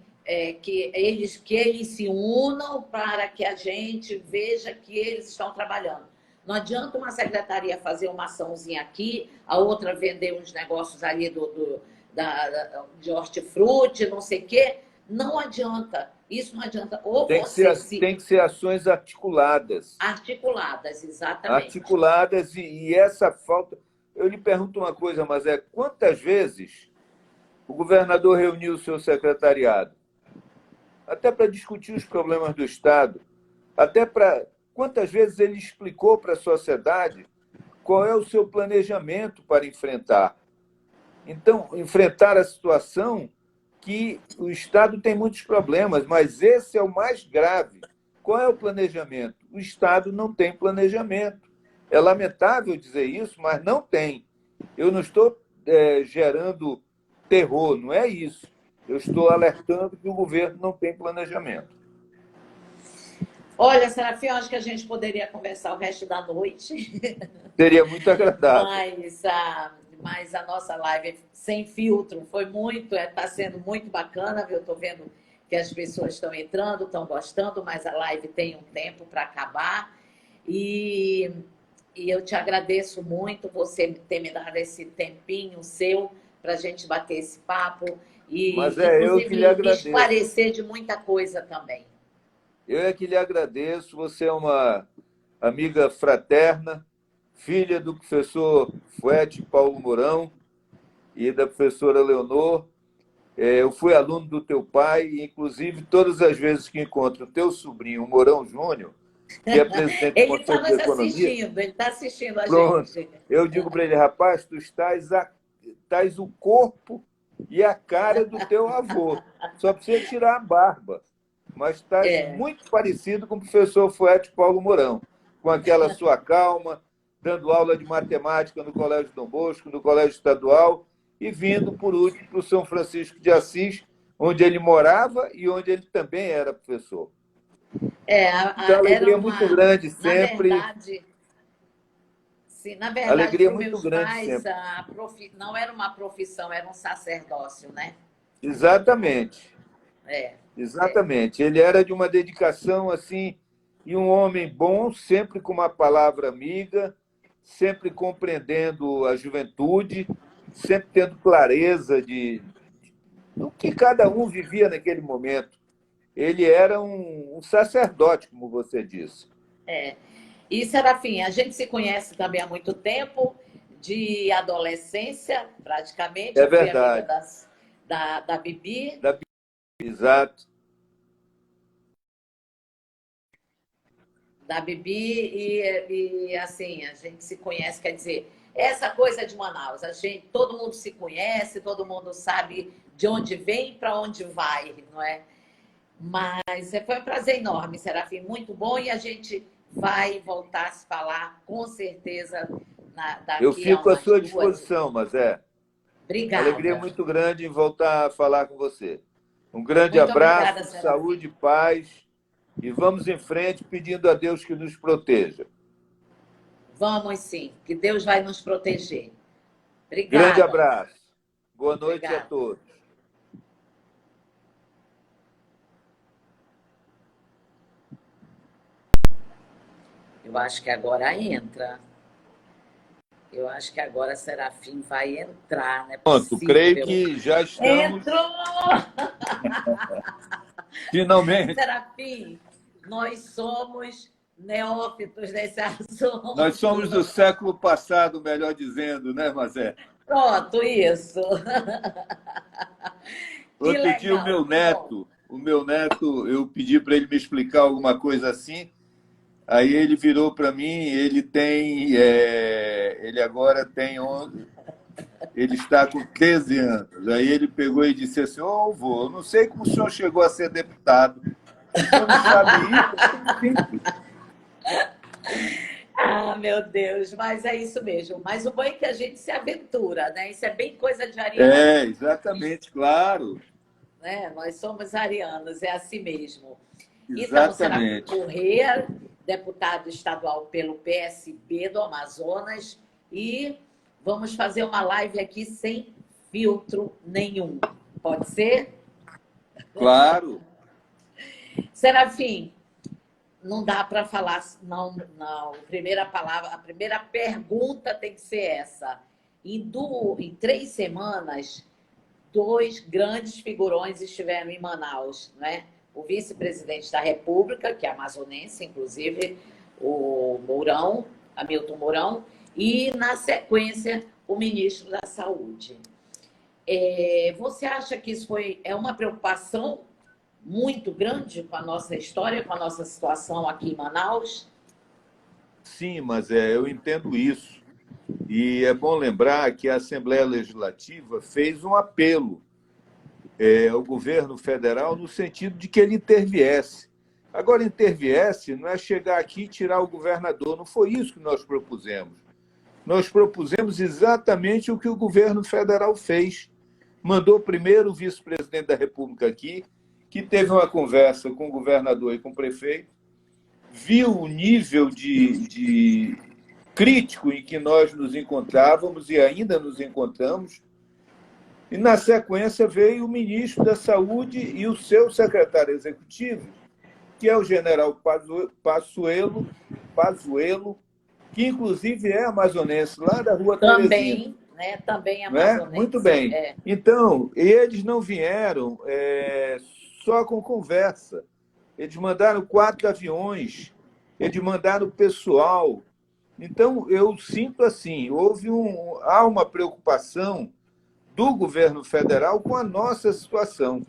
Speaker 1: que eles se unam para que a gente veja que eles estão trabalhando. Não adianta uma secretaria fazer uma açãozinha aqui, a outra vender uns negócios ali de hortifruti, não sei o quê. Não adianta. Isso não adianta. Ou você se
Speaker 2: Tem que ser ações articuladas.
Speaker 1: articuladas, exatamente.
Speaker 2: Articuladas e essa falta. Eu lhe pergunto uma coisa, mas quantas vezes o governador reuniu o seu secretariado? Até para discutir os problemas do Estado, até para quantas vezes ele explicou para a sociedade qual é o seu planejamento para enfrentar. Então, enfrentar a situação que o Estado tem muitos problemas, mas esse é o mais grave. Qual é o planejamento? O Estado não tem planejamento. É lamentável dizer isso, mas não tem. Eu não estou gerando terror, não é isso. Eu estou alertando que o governo não tem planejamento.
Speaker 1: Olha, Serafim, acho que a gente poderia conversar o resto da noite,
Speaker 2: Seria muito agradável.
Speaker 1: mas a nossa live sem filtro foi está sendo muito bacana, viu? Eu estou vendo que as pessoas estão entrando, estão gostando, mas a live tem um tempo para acabar. E eu te agradeço muito você ter me dado esse tempinho seu para a gente bater esse papo e,
Speaker 2: Mas eu que lhe
Speaker 1: inclusive,
Speaker 2: agradeço.
Speaker 1: esclarecer de muita coisa também.
Speaker 2: Eu é que lhe agradeço. Você é uma amiga fraterna, filha do professor Fuete Paulo Mourão e da professora Leonor. Eu fui aluno do teu pai, e, inclusive, todas as vezes que encontro o teu sobrinho, o Mourão Júnior, que é presidente do
Speaker 1: Ele está
Speaker 2: Conselho de
Speaker 1: nos
Speaker 2: Economia,
Speaker 1: assistindo, ele está assistindo a
Speaker 2: pronto,
Speaker 1: gente.
Speaker 2: eu digo para ele, rapaz, tu estás a estás o corpo e a cara do teu avô. Só precisa tirar a barba. Mas estás
Speaker 1: É,
Speaker 2: muito parecido com o professor Fuete Paulo Mourão, com aquela sua calma, dando aula de matemática no Colégio Dom Bosco, no Colégio Estadual, e vindo, por último, para o São Francisco de Assis, onde ele morava e onde ele também era professor. Então,
Speaker 1: era
Speaker 2: alegria muito
Speaker 1: uma,
Speaker 2: grande
Speaker 1: na
Speaker 2: sempre,
Speaker 1: verdade, sim, na verdade,
Speaker 2: alegria
Speaker 1: para os
Speaker 2: muito
Speaker 1: meus
Speaker 2: grande
Speaker 1: pais,
Speaker 2: sempre.
Speaker 1: não era uma profissão, era um sacerdócio, né?
Speaker 2: Exatamente,
Speaker 1: É, é.
Speaker 2: exatamente. Ele era de uma dedicação assim, e um homem bom, sempre com uma palavra amiga, sempre compreendendo a juventude, sempre tendo clareza do que cada um vivia naquele momento. Ele era um sacerdote, como você disse.
Speaker 1: E, Serafim, a gente se conhece também há muito tempo, de adolescência, praticamente.
Speaker 2: É
Speaker 1: Eu fui amiga
Speaker 2: verdade.
Speaker 1: da Bibi,
Speaker 2: Da... Exato.
Speaker 1: assim, a gente se conhece, quer dizer, essa coisa de Manaus, todo mundo se conhece, todo mundo sabe de onde vem e para onde vai, não é? Mas foi um prazer enorme, Serafim, muito bom, e a gente vai voltar a se falar, com certeza,
Speaker 2: Eu
Speaker 1: daqui a
Speaker 2: fico à
Speaker 1: umas
Speaker 2: sua
Speaker 1: duas.
Speaker 2: disposição, mas é. Alegria
Speaker 1: Obrigada.
Speaker 2: muito grande em voltar a falar com você. Um grande
Speaker 1: Muito obrigada,
Speaker 2: abraço,
Speaker 1: Serafim.
Speaker 2: saúde e paz. E vamos em frente pedindo a Deus que nos proteja.
Speaker 1: Vamos sim, que Deus vai nos proteger.
Speaker 2: Grande
Speaker 1: Obrigada.
Speaker 2: abraço. Boa noite a
Speaker 1: Obrigada.
Speaker 2: todos.
Speaker 1: Eu acho que agora entra. Eu acho que agora Serafim vai entrar, não é
Speaker 2: Pronto, creio
Speaker 1: possível.
Speaker 2: que já estamos
Speaker 1: Entrou!
Speaker 2: finalmente.
Speaker 1: Serafim, nós somos neófitos nesse assunto.
Speaker 2: Nós somos do século passado, melhor dizendo, né, Mazé?
Speaker 1: Pronto, isso. Que
Speaker 2: Outro dia
Speaker 1: legal, que bom.
Speaker 2: o meu neto, eu pedi para ele me explicar alguma coisa assim. Aí ele virou para mim, ele agora ele está com 13 anos. Aí ele pegou e disse assim: ô, avô, eu não sei como o senhor chegou a ser deputado. Se o senhor não sabe isso, é muito simples.
Speaker 1: Ah, meu Deus, mas é isso mesmo. Mas o bom é que a gente se aventura, né? Isso é bem coisa de ariano,
Speaker 2: É, exatamente, claro.
Speaker 1: né? Nós somos arianos, é assim mesmo. Então, Serafim
Speaker 2: Exatamente.
Speaker 1: Corrêa, deputado estadual pelo PSB do Amazonas, e vamos fazer uma live aqui sem filtro nenhum. Pode ser?
Speaker 2: Claro.
Speaker 1: Serafim, não dá para falar, não, não. A primeira pergunta tem que ser essa. Em 3 semanas, dois grandes figurões estiveram em Manaus, né? O vice-presidente da República, que é amazonense, inclusive, o Mourão, Hamilton Mourão, e, na sequência, o ministro da Saúde. Você acha que é uma preocupação muito grande com a nossa história, com a nossa situação aqui em Manaus?
Speaker 2: Sim, mas eu entendo isso. E é bom lembrar que a Assembleia Legislativa fez um apelo ao governo federal no sentido de que ele interviesse. Agora, interviesse não é chegar aqui e tirar o governador, não foi isso que nós propusemos. Nós propusemos exatamente o que o governo federal fez. Mandou primeiro o vice-presidente da República aqui, que teve uma conversa com o governador e com o prefeito, viu o nível de crítico em que nós nos encontrávamos e ainda nos encontramos, e, na sequência, veio o ministro da Saúde e o seu secretário executivo, que é o general Pazuello, que, inclusive, é amazonense, lá da Rua Teresina.
Speaker 1: Também, né? Também
Speaker 2: Não é? Muito
Speaker 1: amazonense.
Speaker 2: bem. Então, eles não vieram só com conversa. Eles mandaram 4 aviões, eles mandaram pessoal. Então, eu sinto assim, há uma preocupação do governo federal com a nossa situação.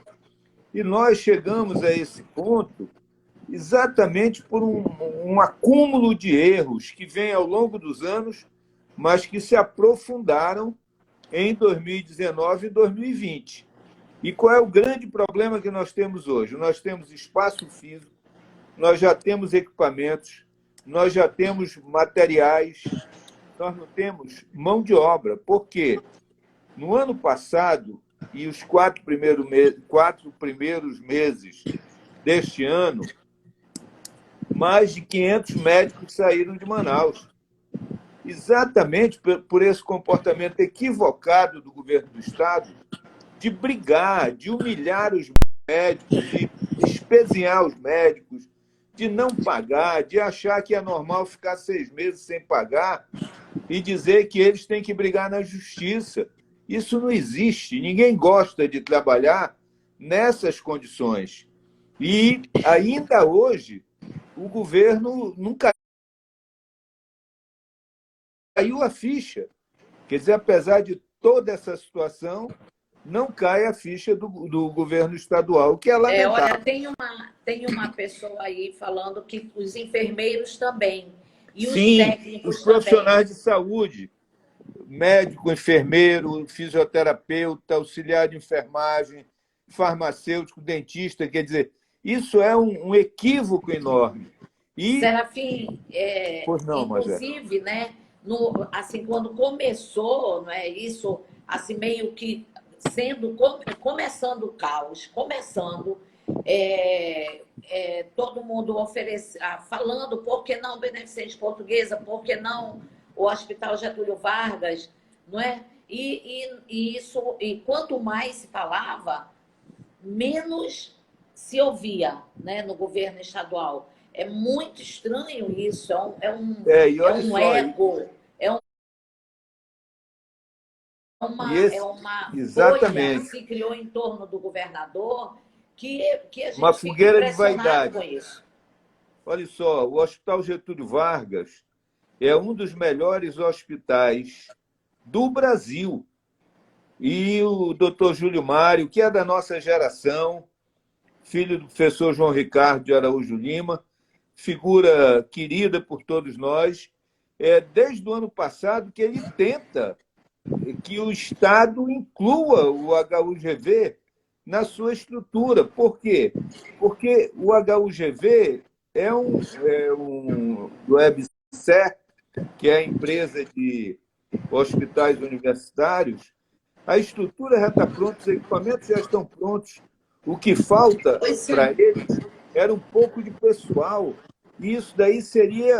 Speaker 2: E nós chegamos a esse ponto exatamente por um acúmulo de erros que vem ao longo dos anos, mas que se aprofundaram em 2019 e 2020. E qual é o grande problema que nós temos hoje? Nós temos espaço físico, nós já temos equipamentos, nós já temos materiais, nós não temos mão de obra. Por quê? No ano passado, e os 4 primeiros meses deste ano, mais de 500 médicos saíram de Manaus. Exatamente por esse comportamento equivocado do governo do Estado de brigar, de humilhar os médicos, de espezinhar os médicos, de não pagar, de achar que é normal ficar 6 meses sem pagar e dizer que eles têm que brigar na justiça. Isso não existe. Ninguém gosta de trabalhar nessas condições. E, ainda hoje, o governo não caiu a ficha. Quer dizer, apesar de toda essa situação, não cai a ficha do governo estadual, o que é lamentável.
Speaker 1: Olha, tem uma pessoa aí falando que os enfermeiros também, e os
Speaker 2: Sim,
Speaker 1: técnicos
Speaker 2: os profissionais
Speaker 1: também.
Speaker 2: de saúde, médico, enfermeiro, fisioterapeuta, auxiliar de enfermagem, farmacêutico, dentista, quer dizer, isso é um equívoco enorme. E,
Speaker 1: Serafim,
Speaker 2: pois não,
Speaker 1: inclusive, né, assim, quando começou, não é isso, assim, meio que começando o caos, todo mundo falando por que não Beneficente Portuguesa, por que não o Hospital Getúlio Vargas, não é? E quanto mais se falava, menos se ouvia, né, no governo estadual. É muito estranho isso,
Speaker 2: e olha
Speaker 1: um
Speaker 2: só,
Speaker 1: ego, uma bolha que
Speaker 2: exatamente,
Speaker 1: se criou em torno do governador que a
Speaker 2: uma
Speaker 1: gente fica
Speaker 2: fogueira de
Speaker 1: impressionado
Speaker 2: vaidade.
Speaker 1: com isso.
Speaker 2: Olha só, o Hospital Getúlio Vargas é um dos melhores hospitais do Brasil. E o doutor Júlio Mário, que é da nossa geração, filho do professor João Ricardo de Araújo Lima, figura querida por todos nós, desde o ano passado que ele tenta que o Estado inclua o HUGV na sua estrutura. Por quê? Porque o HUGV do WebSer, que é a empresa de hospitais universitários, a estrutura já está pronta, os equipamentos já estão prontos. O que falta para eles era um pouco de pessoal. E isso daí seria,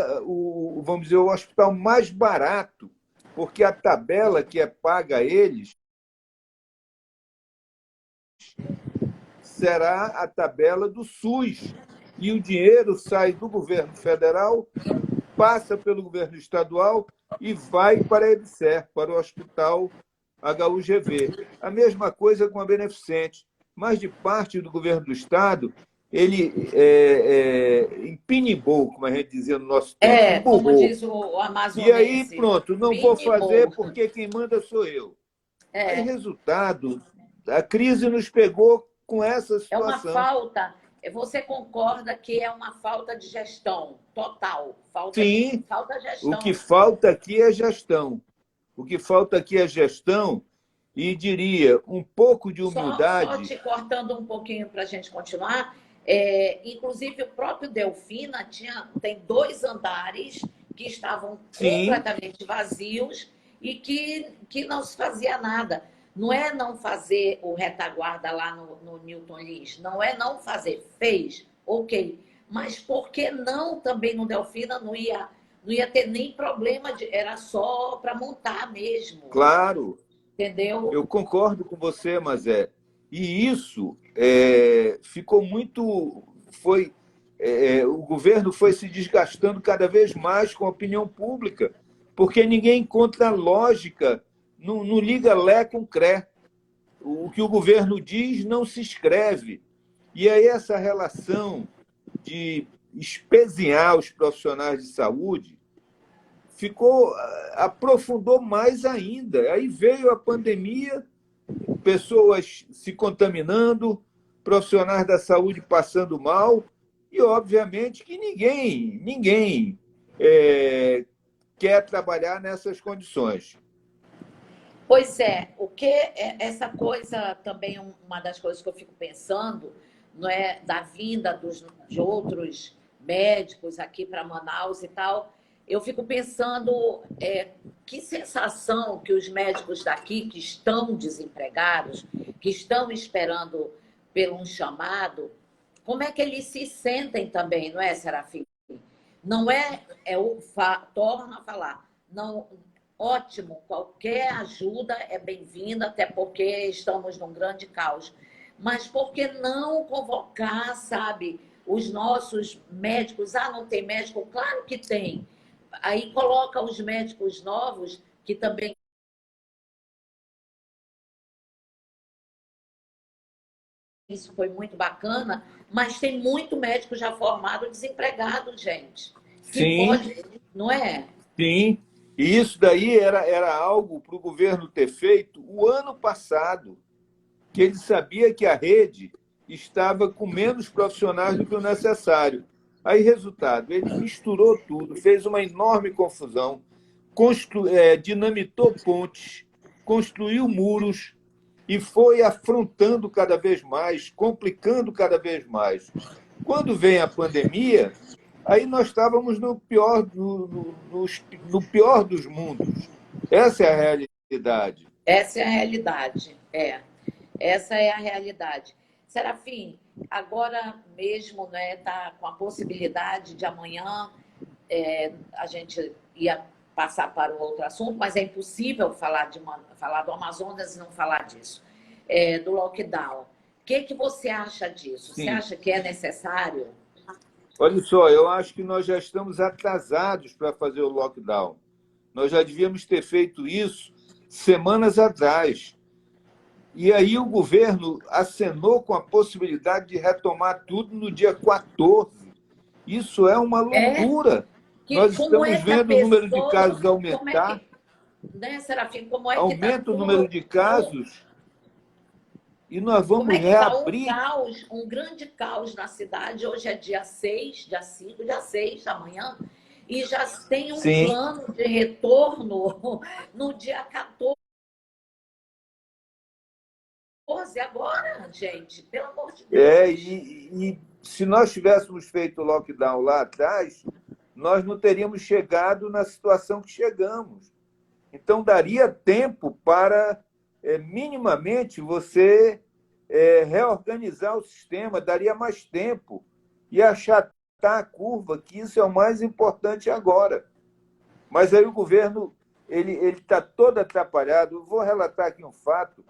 Speaker 2: vamos dizer, o hospital mais barato, porque a tabela que é paga a eles será a tabela do SUS. E o dinheiro sai do governo federal, passa pelo governo estadual e vai para a EBSER, para o Hospital HUGV. A mesma coisa com a Beneficente, mas de parte do governo do Estado, ele empinibou, como a gente dizia no nosso tempo, emburrou.
Speaker 1: Como diz o amazonense.
Speaker 2: E aí, pronto, não vou fazer porque quem manda sou eu. Aí, resultado, a crise nos pegou com essa situação.
Speaker 1: É uma falta. Você concorda que é uma falta de gestão total?
Speaker 2: Sim,
Speaker 1: falta gestão.
Speaker 2: O que falta aqui é gestão. O que falta aqui é gestão e, diria, um pouco de humildade.
Speaker 1: Só te cortando um pouquinho para a gente continuar. Inclusive, o próprio Delfina tem 2 andares que estavam completamente vazios e que não se fazia nada. Não é não fazer o retaguarda lá no Newton Lins, não é não fazer, fez, ok. Mas por que não também no Delfina não ia ter nem problema, era só para montar mesmo.
Speaker 2: Claro.
Speaker 1: Entendeu?
Speaker 2: Eu concordo com você, Mazé. E isso ficou muito... o governo foi se desgastando cada vez mais com a opinião pública, porque ninguém encontra lógica, não liga lé com cré. O que o governo diz não se escreve. E aí essa relação de espezinhar os profissionais de saúde aprofundou mais ainda. Aí veio a pandemia, pessoas se contaminando, profissionais da saúde passando mal, e, obviamente, que ninguém quer trabalhar nessas condições.
Speaker 1: Pois é, o que essa coisa também uma das coisas que eu fico pensando, não é, da vinda de outros médicos aqui para Manaus e tal. Eu fico pensando que sensação que os médicos daqui que estão desempregados, que estão esperando por um chamado, como é que eles se sentem também, não é, Serafim? Não torna a falar, não, ótimo, qualquer ajuda é bem-vinda, até porque estamos num grande caos. Mas por que não convocar, sabe, os nossos médicos? Ah, não tem médico? Claro que tem. Aí coloca os médicos novos, que também isso foi muito bacana, mas tem muito médico já formado desempregado, gente. Que
Speaker 2: Sim,
Speaker 1: pode, não é?
Speaker 2: sim. E isso daí era algo para o governo ter feito o ano passado, que ele sabia que a rede estava com menos profissionais do que o necessário. Aí, resultado, ele misturou tudo, fez uma enorme confusão, dinamitou pontes, construiu muros e foi afrontando cada vez mais, complicando cada vez mais. Quando vem a pandemia, aí nós estávamos no pior dos mundos. Essa é a realidade.
Speaker 1: Essa é a realidade. Essa é a realidade. Serafim, agora mesmo, né, tá com a possibilidade de amanhã a gente ia passar para um outro assunto, mas é impossível falar do Amazonas e não falar disso, do lockdown. O que você acha disso? Você
Speaker 2: Sim.
Speaker 1: acha que é necessário?
Speaker 2: Olha só, eu acho que nós já estamos atrasados para fazer o lockdown. Nós já devíamos ter feito isso semanas atrás. E aí o governo acenou com a possibilidade de retomar tudo no dia 14. Isso é uma loucura. Nós
Speaker 1: Como
Speaker 2: estamos
Speaker 1: é que a
Speaker 2: vendo o número de
Speaker 1: pessoa.
Speaker 2: casos
Speaker 1: Como é
Speaker 2: aumentar,
Speaker 1: que. Né, Serafim? Como é que está
Speaker 2: aumenta o número
Speaker 1: tudo.
Speaker 2: de casos e nós
Speaker 1: Como
Speaker 2: vamos
Speaker 1: é que está um
Speaker 2: reabrir.
Speaker 1: caos, um grande caos na cidade? Hoje é dia 6, dia 5, dia 6 amanhã, e já tem um
Speaker 2: Sim,
Speaker 1: plano de retorno no dia 14 agora, gente, pelo amor de Deus.
Speaker 2: e se nós tivéssemos feito o lockdown lá atrás, nós não teríamos chegado na situação que chegamos. Então, daria tempo para, minimamente, você reorganizar o sistema, daria mais tempo e achatar a curva, que isso é o mais importante agora. Mas aí o governo ele está todo atrapalhado. Eu vou relatar aqui um fato.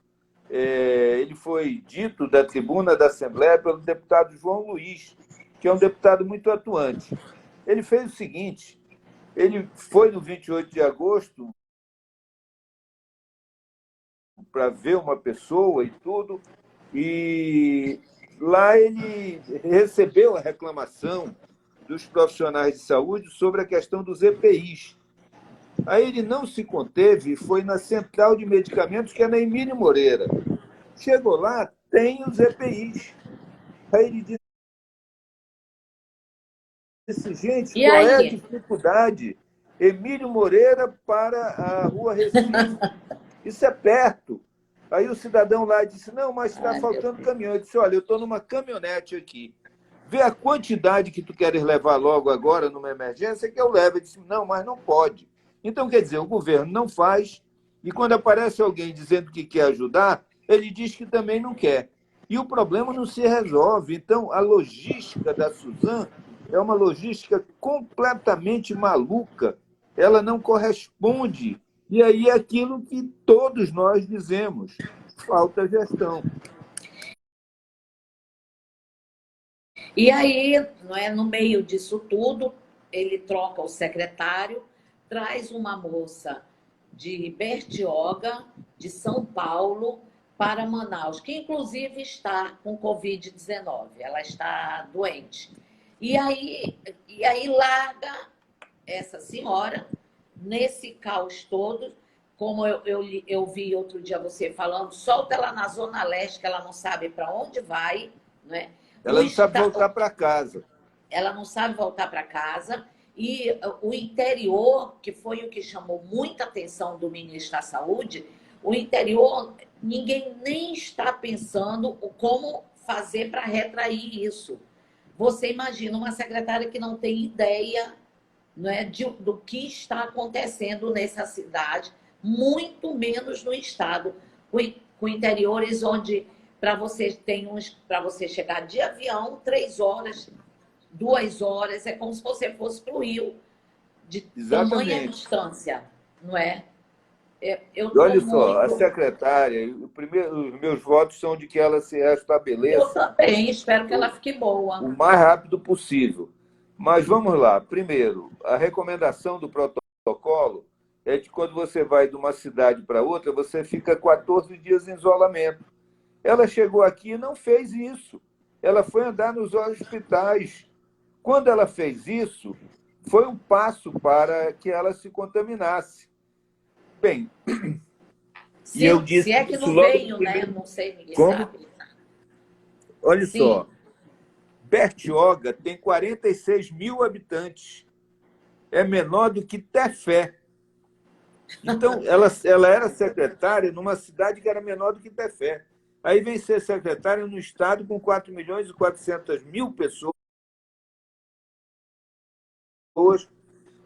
Speaker 2: Ele foi dito da tribuna da Assembleia pelo deputado João Luiz, que é um deputado muito atuante. Ele fez o seguinte: ele foi no 28 de agosto para ver uma pessoa e tudo, e lá ele recebeu a reclamação dos profissionais de saúde sobre a questão dos EPIs. Aí ele não se conteve e foi na central de medicamentos, que é na Emílio Moreira. Chegou lá, tem os EPIs. Aí ele disse, gente,
Speaker 1: E
Speaker 2: qual é a
Speaker 1: aí?
Speaker 2: dificuldade? Emílio Moreira para a Rua Recife. Isso é perto. Aí o cidadão lá disse, não, mas está
Speaker 1: Ai, meu
Speaker 2: faltando
Speaker 1: Deus.
Speaker 2: caminhão. Eu disse, olha, eu estou numa caminhonete aqui. Vê a quantidade que tu queres levar logo agora numa emergência que eu levo. Ele disse, não, mas não pode. Então, quer dizer, o governo não faz, e quando aparece alguém dizendo que quer ajudar, ele diz que também não quer. E o problema não se resolve. Então, a logística da Suzano é uma logística completamente maluca. Ela não corresponde. E aí é aquilo que todos nós dizemos: falta gestão.
Speaker 1: E aí, não é, no meio disso tudo, ele troca o secretário, traz uma moça de Bertioga, de São Paulo, para Manaus, que inclusive está com Covid-19, ela está doente. E aí larga essa senhora nesse caos todo, como eu vi outro dia você falando, solta ela na Zona Leste, que ela não sabe para onde vai, né?
Speaker 2: Ela não sabe voltar para casa.
Speaker 1: Ela não sabe voltar para casa. E o interior, que foi o que chamou muita atenção do ministro da Saúde, O interior, ninguém nem está pensando como fazer para retrair isso. Você imagina uma secretária que não tem ideia, não é, do que está acontecendo nessa cidade, muito menos no estado, com interiores onde para você chegar de avião 3 horas, 2 horas, é como se você fosse para o Rio, de tamanha
Speaker 2: Exatamente.
Speaker 1: distância, não é? Eu
Speaker 2: E
Speaker 1: estou
Speaker 2: olha só, a
Speaker 1: muito.
Speaker 2: secretária, os meus votos são de que ela se
Speaker 1: Eu
Speaker 2: restabeleça
Speaker 1: também espero que ela
Speaker 2: o,
Speaker 1: fique boa.
Speaker 2: o mais rápido possível. Mas vamos lá. Primeiro, a recomendação do protocolo é que quando você vai de uma cidade para outra, você fica 14 dias em isolamento. Ela chegou aqui e não fez isso. Ela foi andar nos hospitais. Quando ela fez isso, foi um passo para que ela se contaminasse. Bem, e eu
Speaker 1: Se
Speaker 2: disse
Speaker 1: é que
Speaker 2: isso
Speaker 1: não
Speaker 2: logo no
Speaker 1: veio, né?
Speaker 2: primeiro.
Speaker 1: Não sei, ninguém
Speaker 2: Como?
Speaker 1: sabe.
Speaker 2: Olha
Speaker 1: Sim.
Speaker 2: só, Bertioga tem 46 mil habitantes. É menor do que Tefé. Então, ela era secretária numa cidade que era menor do que Tefé. Aí vem ser secretária no estado com 4 milhões e 400 mil pessoas,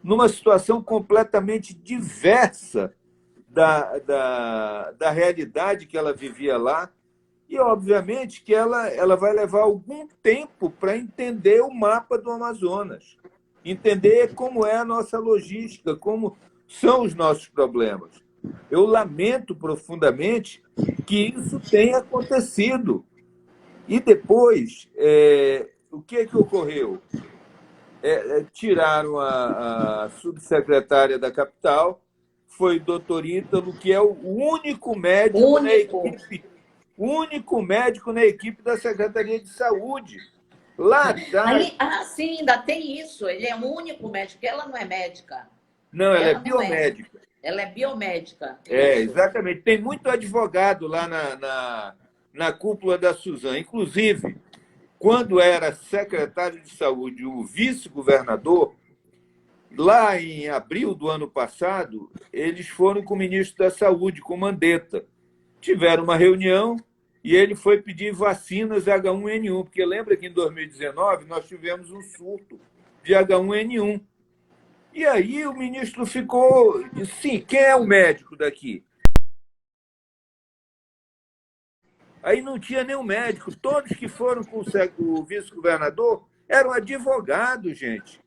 Speaker 2: numa situação completamente diversa da realidade que ela vivia lá. E, obviamente, que ela vai levar algum tempo para entender o mapa do Amazonas, entender como é a nossa logística, como são os nossos problemas. Eu lamento profundamente que isso tenha acontecido. E depois, o que é que ocorreu? Tiraram a subsecretária da capital, foi o doutor Ítalo, que é o
Speaker 1: Único.
Speaker 2: único médico na equipe da Secretaria de Saúde. Lá atrás,
Speaker 1: Aí, sim, ainda tem isso. Ele é o único médico, porque ela não é médica.
Speaker 2: não, ela é
Speaker 1: Ela não é.
Speaker 2: biomédica.
Speaker 1: Ela é biomédica. Isso.
Speaker 2: Exatamente. Tem muito advogado lá na cúpula da Suzano. Inclusive, quando era secretário de saúde, o vice-governador, lá em abril do ano passado, eles foram com o ministro da Saúde, com Mandetta. Tiveram uma reunião e ele foi pedir vacinas H1N1, porque lembra que em 2019 nós tivemos um surto de H1N1. E aí o ministro ficou, sim, quem é o médico daqui? Aí não tinha nenhum médico, todos que foram com o vice-governador eram advogados, gente.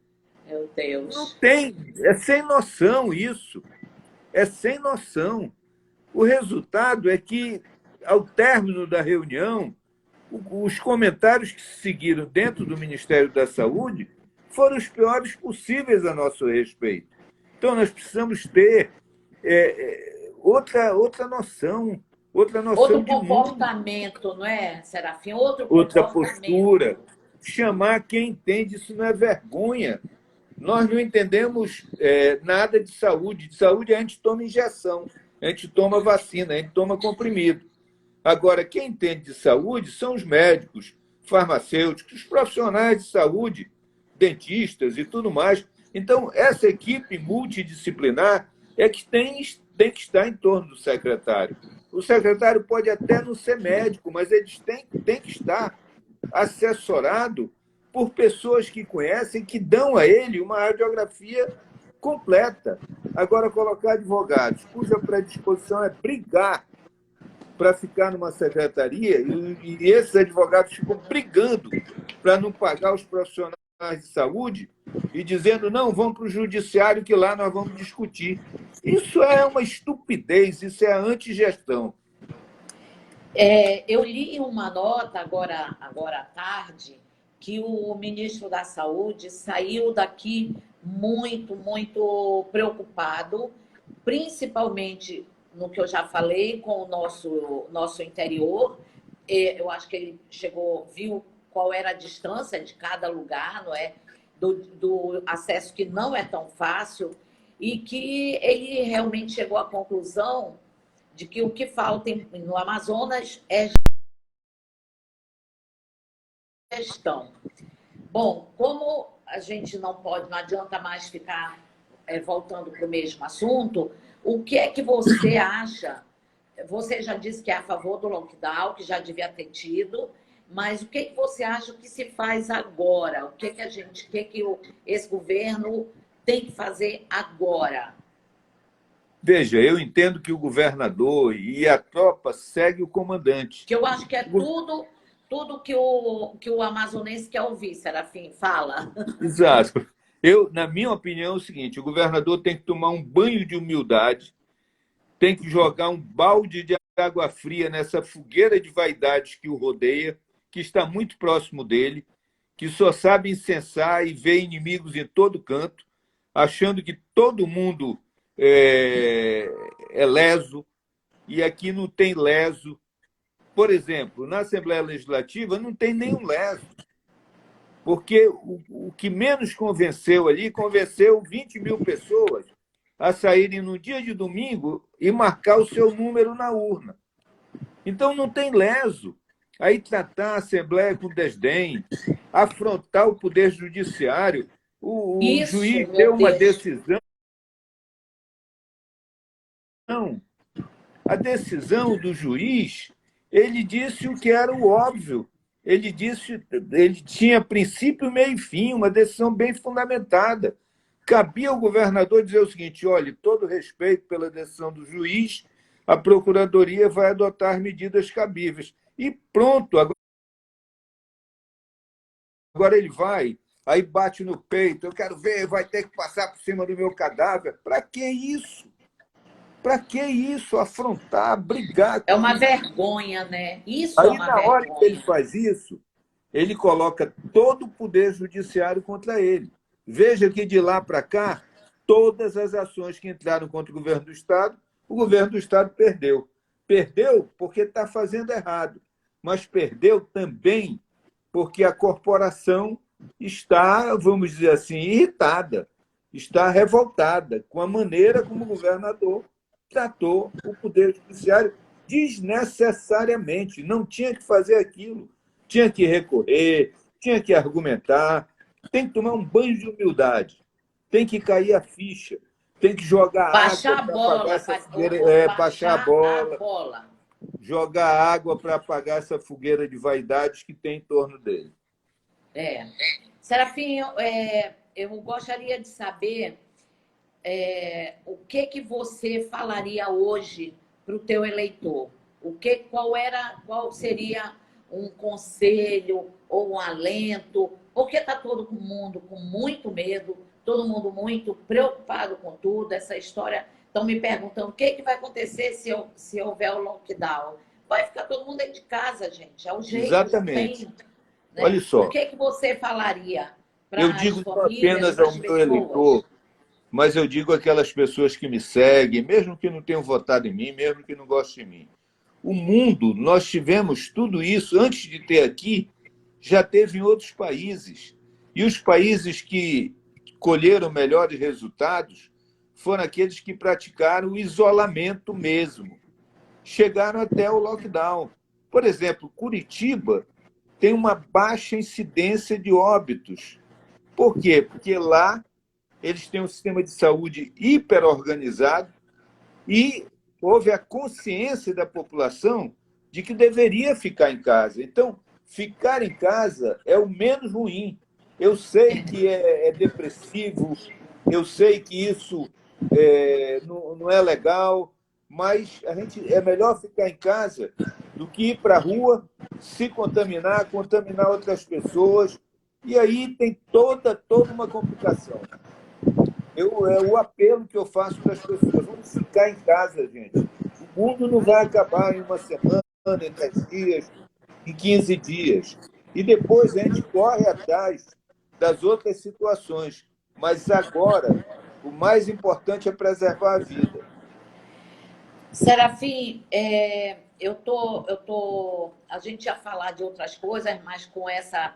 Speaker 1: Meu
Speaker 2: Não
Speaker 1: Deus.
Speaker 2: tem, é sem noção isso, é sem noção. O resultado é que, ao término da reunião, os comentários que se seguiram dentro do Ministério da Saúde foram os piores possíveis a nosso respeito. Então, nós precisamos ter outra noção
Speaker 1: Outro
Speaker 2: de mundo,
Speaker 1: comportamento, não é, Serafim? Outro
Speaker 2: outra
Speaker 1: comportamento.
Speaker 2: postura. Chamar quem entende, isso não é vergonha. Nós não entendemos nada de saúde. De saúde a gente toma injeção, a gente toma vacina, a gente toma comprimido. Agora, quem entende de saúde são os médicos, farmacêuticos, os profissionais de saúde, dentistas e tudo mais. Então, essa equipe multidisciplinar é que tem que estar em torno do secretário. O secretário pode até não ser médico, mas ele tem que estar assessorado por pessoas que conhecem, que dão a ele uma radiografia completa. Agora, colocar advogados cuja predisposição é brigar para ficar numa secretaria e esses advogados ficam brigando para não pagar os profissionais de saúde e dizendo, não, vamos para o judiciário que lá nós vamos discutir. Isso é uma estupidez, isso é a antigestão.
Speaker 1: Eu li uma nota agora à tarde que o ministro da Saúde saiu daqui muito, muito preocupado, principalmente no que eu já falei com o nosso interior. Eu acho que ele chegou, viu qual era a distância de cada lugar, não é? Do acesso que não é tão fácil, e que ele realmente chegou à conclusão de que o que falta no Amazonas é gestão. Bom, como a gente não adianta mais ficar voltando para o mesmo assunto, o que é que você acha você já disse que é a favor do lockdown, que já devia ter tido, mas o que que você acha que se faz agora? O que que esse governo tem que fazer agora?
Speaker 2: Veja, eu entendo que o governador e a tropa seguem o comandante.
Speaker 1: Que eu acho que é tudo que o amazonense quer ouvir, Serafim. Fala.
Speaker 2: Exato. Eu, na minha opinião, é o seguinte: o governador tem que tomar um banho de humildade, tem que jogar um balde de água fria nessa fogueira de vaidades que o rodeia, que está muito próximo dele, que só sabe incensar e vê inimigos em todo canto, achando que todo mundo é leso, e aqui não tem leso. Por exemplo, na Assembleia Legislativa não tem nenhum leso, porque o que menos convenceu ali, convenceu 20 mil pessoas a saírem no dia de domingo e marcar o seu número na urna. Então não tem leso. Aí tratar a Assembleia com desdém, afrontar o Poder Judiciário, o
Speaker 1: Isso,
Speaker 2: juiz deu
Speaker 1: meu
Speaker 2: uma
Speaker 1: Deus.
Speaker 2: decisão, a decisão do juiz, ele disse o que era o óbvio. Ele tinha princípio, meio e fim, uma decisão bem fundamentada. Cabia ao governador dizer o seguinte: olha, todo respeito pela decisão do juiz, a Procuradoria vai adotar medidas cabíveis. E pronto, agora ele vai, aí bate no peito, eu quero ver, vai ter que passar por cima do meu cadáver. Para que isso? Para que isso? Afrontar, brigar
Speaker 1: É
Speaker 2: com
Speaker 1: uma
Speaker 2: isso.
Speaker 1: vergonha, né? Isso é
Speaker 2: Aí,
Speaker 1: uma
Speaker 2: na hora que ele
Speaker 1: vergonha.
Speaker 2: faz isso, ele coloca todo o poder judiciário contra ele. Veja que, de lá para cá, todas as ações que entraram contra o governo do Estado perdeu. Perdeu porque está fazendo errado, mas perdeu também porque a corporação está, vamos dizer assim, irritada, está revoltada com a maneira como o governador tratou o Poder Judiciário desnecessariamente. Não tinha que fazer aquilo. Tinha que recorrer, tinha que argumentar, tem que tomar um banho de humildade, tem que cair a ficha, tem que jogar água
Speaker 1: Baixar a
Speaker 2: para apagar
Speaker 1: bola,
Speaker 2: essa fogueira, baixar a
Speaker 1: baixar a
Speaker 2: bola,
Speaker 1: bola.
Speaker 2: jogar água para apagar essa fogueira de vaidades que tem em torno dele.
Speaker 1: É. Serafim, eu gostaria de saber o que que você falaria hoje para o teu eleitor? Qual seria um conselho ou um alento? Porque está todo mundo com muito medo, todo mundo muito preocupado com tudo, essa história. Estão me perguntando o que vai acontecer se houver o lockdown. Vai ficar todo mundo dentro de casa, gente. É o jeito, não
Speaker 2: Exatamente.
Speaker 1: tem. Né?
Speaker 2: Olha
Speaker 1: O
Speaker 2: só,
Speaker 1: que você falaria
Speaker 2: eu
Speaker 1: para as
Speaker 2: digo não
Speaker 1: famílias,
Speaker 2: apenas
Speaker 1: para
Speaker 2: ao
Speaker 1: as
Speaker 2: meu
Speaker 1: pessoas?
Speaker 2: eleitor, mas eu digo àquelas pessoas que me seguem, mesmo que não tenham votado em mim, mesmo que não gostem de mim. O mundo, nós tivemos tudo isso, antes de ter aqui, já teve em outros países. E os países que colheram melhores resultados foram aqueles que praticaram o isolamento mesmo. Chegaram até o lockdown. Por exemplo, Curitiba tem uma baixa incidência de óbitos. Por quê? Porque lá eles têm um sistema de saúde hiperorganizado e houve a consciência da população de que deveria ficar em casa. Então, ficar em casa é o menos ruim. Eu sei que é depressivo, eu sei que isso não é legal, mas é melhor ficar em casa do que ir para a rua, se contaminar, contaminar outras pessoas, e aí tem toda uma complicação. É o apelo que eu faço para as pessoas. Vamos ficar em casa, gente. O mundo não vai acabar em uma semana, em 10 dias, em 15 dias. E depois a gente corre atrás das outras situações. Mas agora, o mais importante é preservar a vida.
Speaker 1: Serafim, a gente ia falar de outras coisas, mas com essa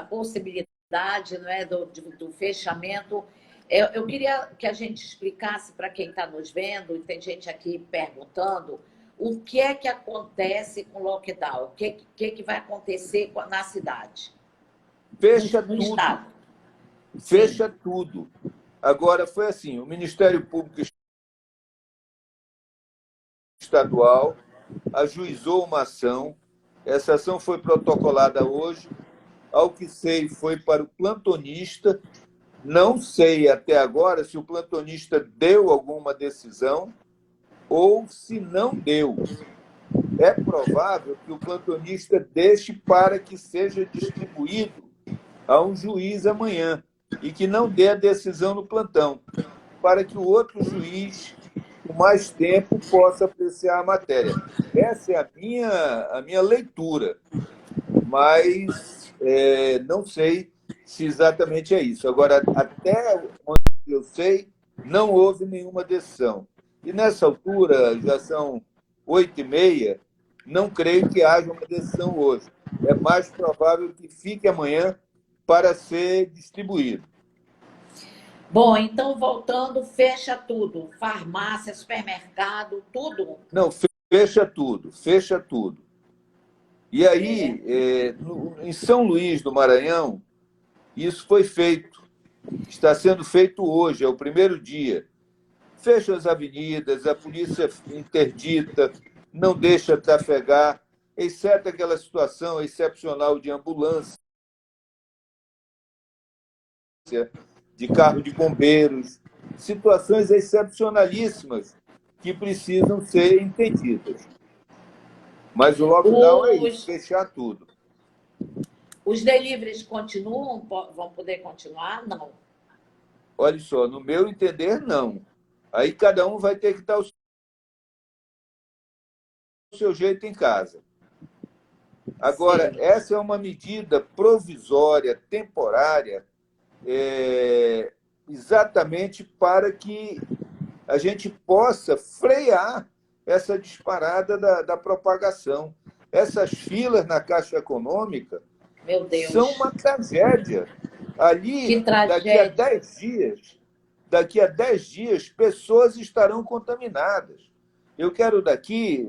Speaker 1: possibilidade, né, do fechamento, eu queria que a gente explicasse para quem está nos vendo, e tem gente aqui perguntando, o que é que acontece com o lockdown? O que vai acontecer na cidade,
Speaker 2: Fecha
Speaker 1: no
Speaker 2: tudo.
Speaker 1: estado? Sim.
Speaker 2: Fecha tudo. Agora, foi assim, o Ministério Público Estadual ajuizou uma ação. Essa ação foi protocolada hoje. Ao que sei, foi para o plantonista. Não sei até agora se o plantonista deu alguma decisão ou se não deu. É provável que o plantonista deixe para que seja distribuído a um juiz amanhã e que não dê a decisão no plantão, para que o outro juiz, com mais tempo, possa apreciar a matéria. Essa é a minha leitura, mas não sei se exatamente é isso. Agora, até onde eu sei, não houve nenhuma decisão. E nessa altura, já são 8h30, não creio que haja uma decisão hoje. É mais provável que fique amanhã para ser distribuído.
Speaker 1: Bom, então, voltando, fecha tudo. Farmácia, supermercado, tudo.
Speaker 2: Não, fecha tudo, fecha tudo. E aí, em São Luís do Maranhão, isso foi feito. Está sendo feito hoje, é o primeiro dia. Fecha as avenidas, a polícia interdita, não deixa trafegar, exceto aquela situação excepcional de ambulância, de carro de bombeiros, situações excepcionalíssimas que precisam ser entendidas. Mas o lockdown é isso, fechar tudo.
Speaker 1: Os deliveries continuam? Vão poder continuar? Não.
Speaker 2: Olha só, no meu entender, não. Aí cada um vai ter que dar o seu jeito em casa. Agora,
Speaker 1: Sim.
Speaker 2: essa é uma medida provisória, temporária, exatamente para que a gente possa frear essa disparada da propagação. Essas filas na Caixa Econômica
Speaker 1: Meu Deus.
Speaker 2: são uma tragédia. Ali,
Speaker 1: Que tragédia.
Speaker 2: daqui a 10 dias, pessoas estarão contaminadas. Eu quero daqui,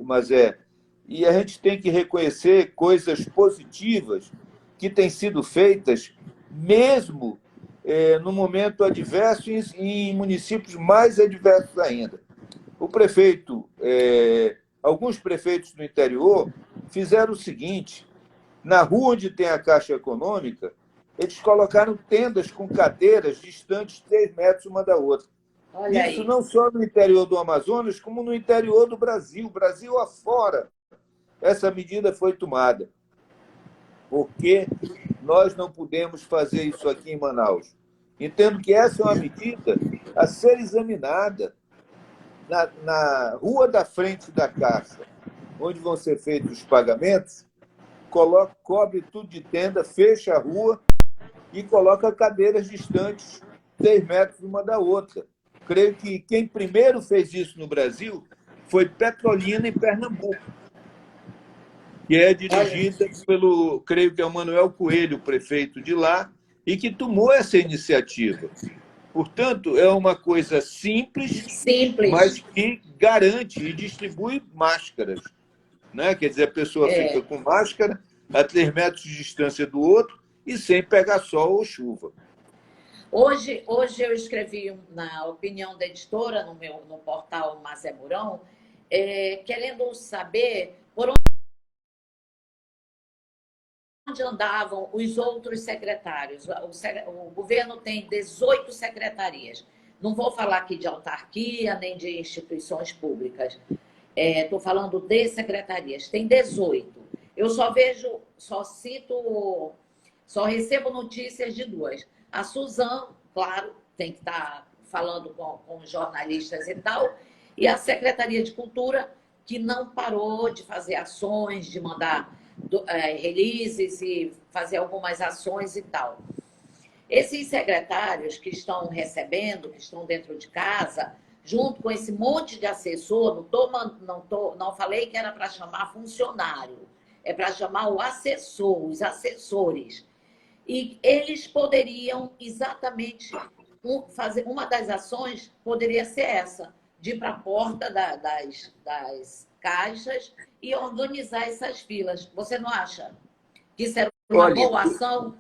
Speaker 2: e a gente tem que reconhecer coisas positivas que têm sido feitas, mesmo no momento adverso e em municípios mais adversos ainda. O prefeito, alguns prefeitos do interior fizeram o seguinte: na rua onde tem a Caixa Econômica, eles colocaram tendas com cadeiras distantes 3 metros uma da outra.
Speaker 1: Olha
Speaker 2: Isso
Speaker 1: aí.
Speaker 2: não só no interior do Amazonas, como no interior do Brasil. Brasil afora, essa medida foi tomada. Porque nós não podemos fazer isso aqui em Manaus. Entendo que essa é uma medida a ser examinada na rua da frente da Caixa, onde vão ser feitos os pagamentos, cobre tudo de tenda, fecha a rua e coloca cadeiras distantes 3 metros uma da outra. Creio que quem primeiro fez isso no Brasil foi Petrolina, em Pernambuco, que é dirigida pelo, creio que é o Manuel Coelho, prefeito de lá, e que tomou essa iniciativa. Portanto, é uma coisa simples, mas que garante e distribui máscaras. Né? Quer dizer, a pessoa fica com máscara a 3 metros de distância do outro e sem pegar sol ou chuva.
Speaker 1: Hoje eu escrevi na opinião da editora, no portal Mazé Mourão, querendo saber por onde andavam os outros secretários. O governo tem 18 secretarias. Não vou falar aqui de autarquia, nem de instituições públicas. Estou falando de secretarias. Tem 18. Eu só recebo notícias de 2. A Suzan, claro, tem que estar falando com os jornalistas e tal, e a Secretaria de Cultura, que não parou de fazer ações, de mandar releases e fazer algumas ações e tal. Esses secretários que estão recebendo, que estão dentro de casa, junto com esse monte de assessor, não falei que era para chamar funcionário, é para chamar o assessor, os assessores. E eles poderiam exatamente fazer, uma das ações poderia ser essa, de ir para a porta das caixas e organizar essas filas. Você não acha que isso era uma boa ação?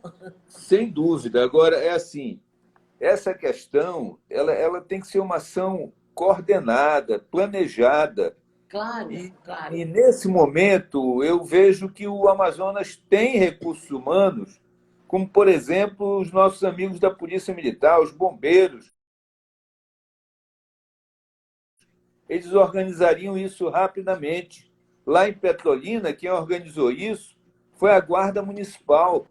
Speaker 2: Sem dúvida. Agora, é assim, essa questão ela tem que ser uma ação coordenada, planejada.
Speaker 1: Claro,
Speaker 2: E,
Speaker 1: claro.
Speaker 2: e nesse momento, eu vejo que o Amazonas tem recursos humanos, como, por exemplo, os nossos amigos da Polícia Militar, os bombeiros. Eles organizariam isso rapidamente. Lá em Petrolina, quem organizou isso foi a Guarda Municipal.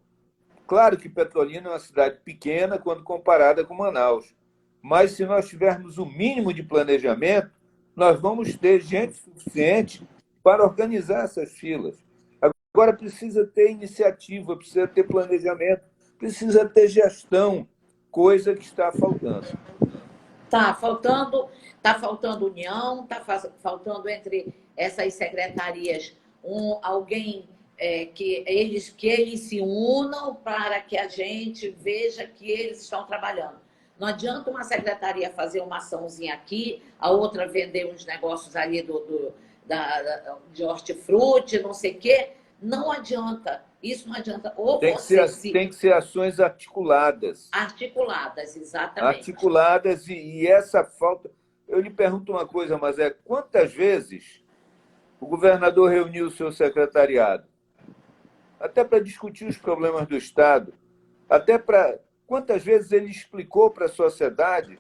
Speaker 2: Claro que Petrolina é uma cidade pequena quando comparada com Manaus, mas se nós tivermos o mínimo de planejamento, nós vamos ter gente suficiente para organizar essas filas. Agora precisa ter iniciativa, precisa ter planejamento, precisa ter gestão, coisa que está faltando.
Speaker 1: Tá faltando união, faltando entre essas secretarias alguém que eles se unam para que a gente veja que eles estão trabalhando. Não adianta uma secretaria fazer uma açãozinha aqui, a outra vender uns negócios ali de hortifruti, não sei o quê. Não adianta. Isso não adianta. Ou você se
Speaker 2: Tem que ser ações articuladas.
Speaker 1: articuladas, exatamente.
Speaker 2: Articuladas, e essa falta. Eu lhe pergunto uma coisa, mas quantas vezes o governador reuniu o seu secretariado? Até para discutir os problemas do Estado, até para. Quantas vezes ele explicou para a sociedade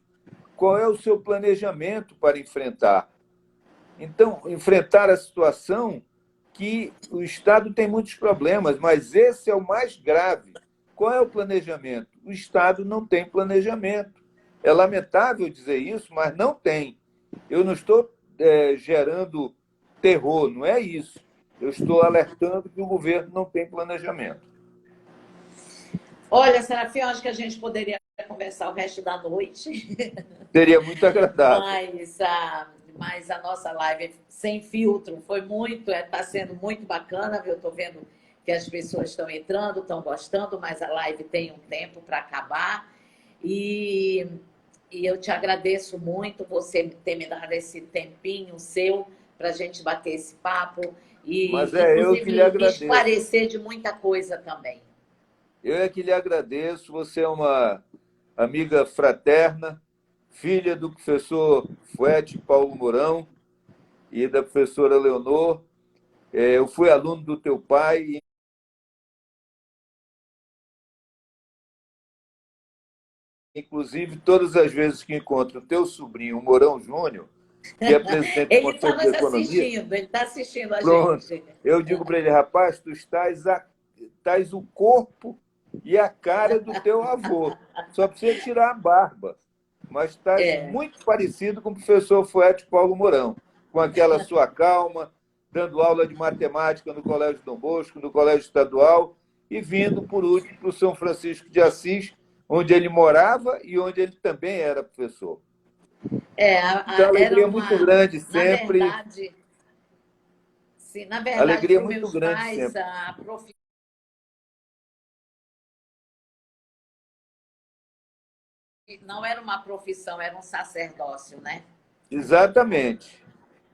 Speaker 2: qual é o seu planejamento para enfrentar? Então, enfrentar a situação que o Estado tem muitos problemas, mas esse é o mais grave. Qual é o planejamento? O Estado não tem planejamento. É lamentável dizer isso, mas não tem. Eu não estou gerando terror, não é isso. Eu estou alertando que o governo não tem planejamento.
Speaker 1: Olha, Serafim, eu acho que a gente poderia conversar o resto da noite,
Speaker 2: Seria muito agradável.
Speaker 1: mas a nossa live sem filtro foi muito, está sendo muito bacana, viu? Eu estou vendo que as pessoas estão entrando, estão gostando, mas a live tem um tempo para acabar. E, e eu te agradeço muito você ter me dado esse tempinho seu para a gente bater esse papo
Speaker 2: Mas
Speaker 1: e,
Speaker 2: eu que lhe
Speaker 1: inclusive, me
Speaker 2: agradeço.
Speaker 1: esclarecer de muita coisa também.
Speaker 2: Eu é que lhe agradeço. Você é uma amiga fraterna, filha do professor Fuete Paulo Mourão e da professora Leonor. Eu fui aluno do teu pai, e, inclusive, todas as vezes que encontro o teu sobrinho, o Mourão Júnior, que é presidente do
Speaker 1: Ele está
Speaker 2: Conselho de
Speaker 1: nos
Speaker 2: Economia,
Speaker 1: assistindo, ele está assistindo a
Speaker 2: pronto,
Speaker 1: gente.
Speaker 2: eu digo para ele, rapaz, estás o corpo e a cara do teu avô. Só precisa tirar a barba. Mas estás
Speaker 1: É,
Speaker 2: muito parecido com o professor Fuete Paulo Mourão, com aquela sua calma, dando aula de matemática no Colégio Dom Bosco, no Colégio Estadual, e vindo, por último, para o São Francisco de Assis, onde ele morava e onde ele também era professor. Então,
Speaker 1: era
Speaker 2: alegria muito
Speaker 1: uma.
Speaker 2: grande
Speaker 1: Na
Speaker 2: sempre,
Speaker 1: verdade, sim, na verdade,
Speaker 2: alegria
Speaker 1: para os
Speaker 2: muito
Speaker 1: meus
Speaker 2: grande
Speaker 1: pais,
Speaker 2: sempre.
Speaker 1: a profissão não era uma profissão, era um sacerdócio, né?
Speaker 2: Exatamente.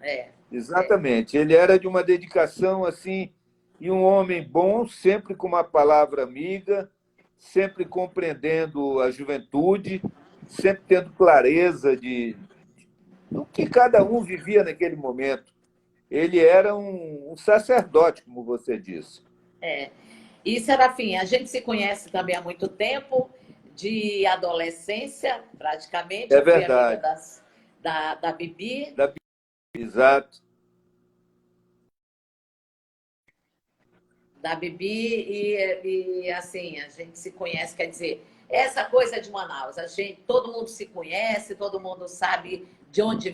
Speaker 1: É, é.
Speaker 2: Exatamente. Ele era de uma dedicação assim, e um homem bom, sempre com uma palavra amiga, sempre compreendendo a juventude, sempre tendo clareza do que cada um vivia naquele momento. Ele era um sacerdote, como você disse.
Speaker 1: E, Serafim, a gente se conhece também há muito tempo, de adolescência, praticamente.
Speaker 2: É
Speaker 1: Eu fui amiga
Speaker 2: verdade.
Speaker 1: da Bibi,
Speaker 2: Da... Exato.
Speaker 1: assim, a gente se conhece, quer dizer, essa coisa de Manaus, todo mundo se conhece, todo mundo sabe de onde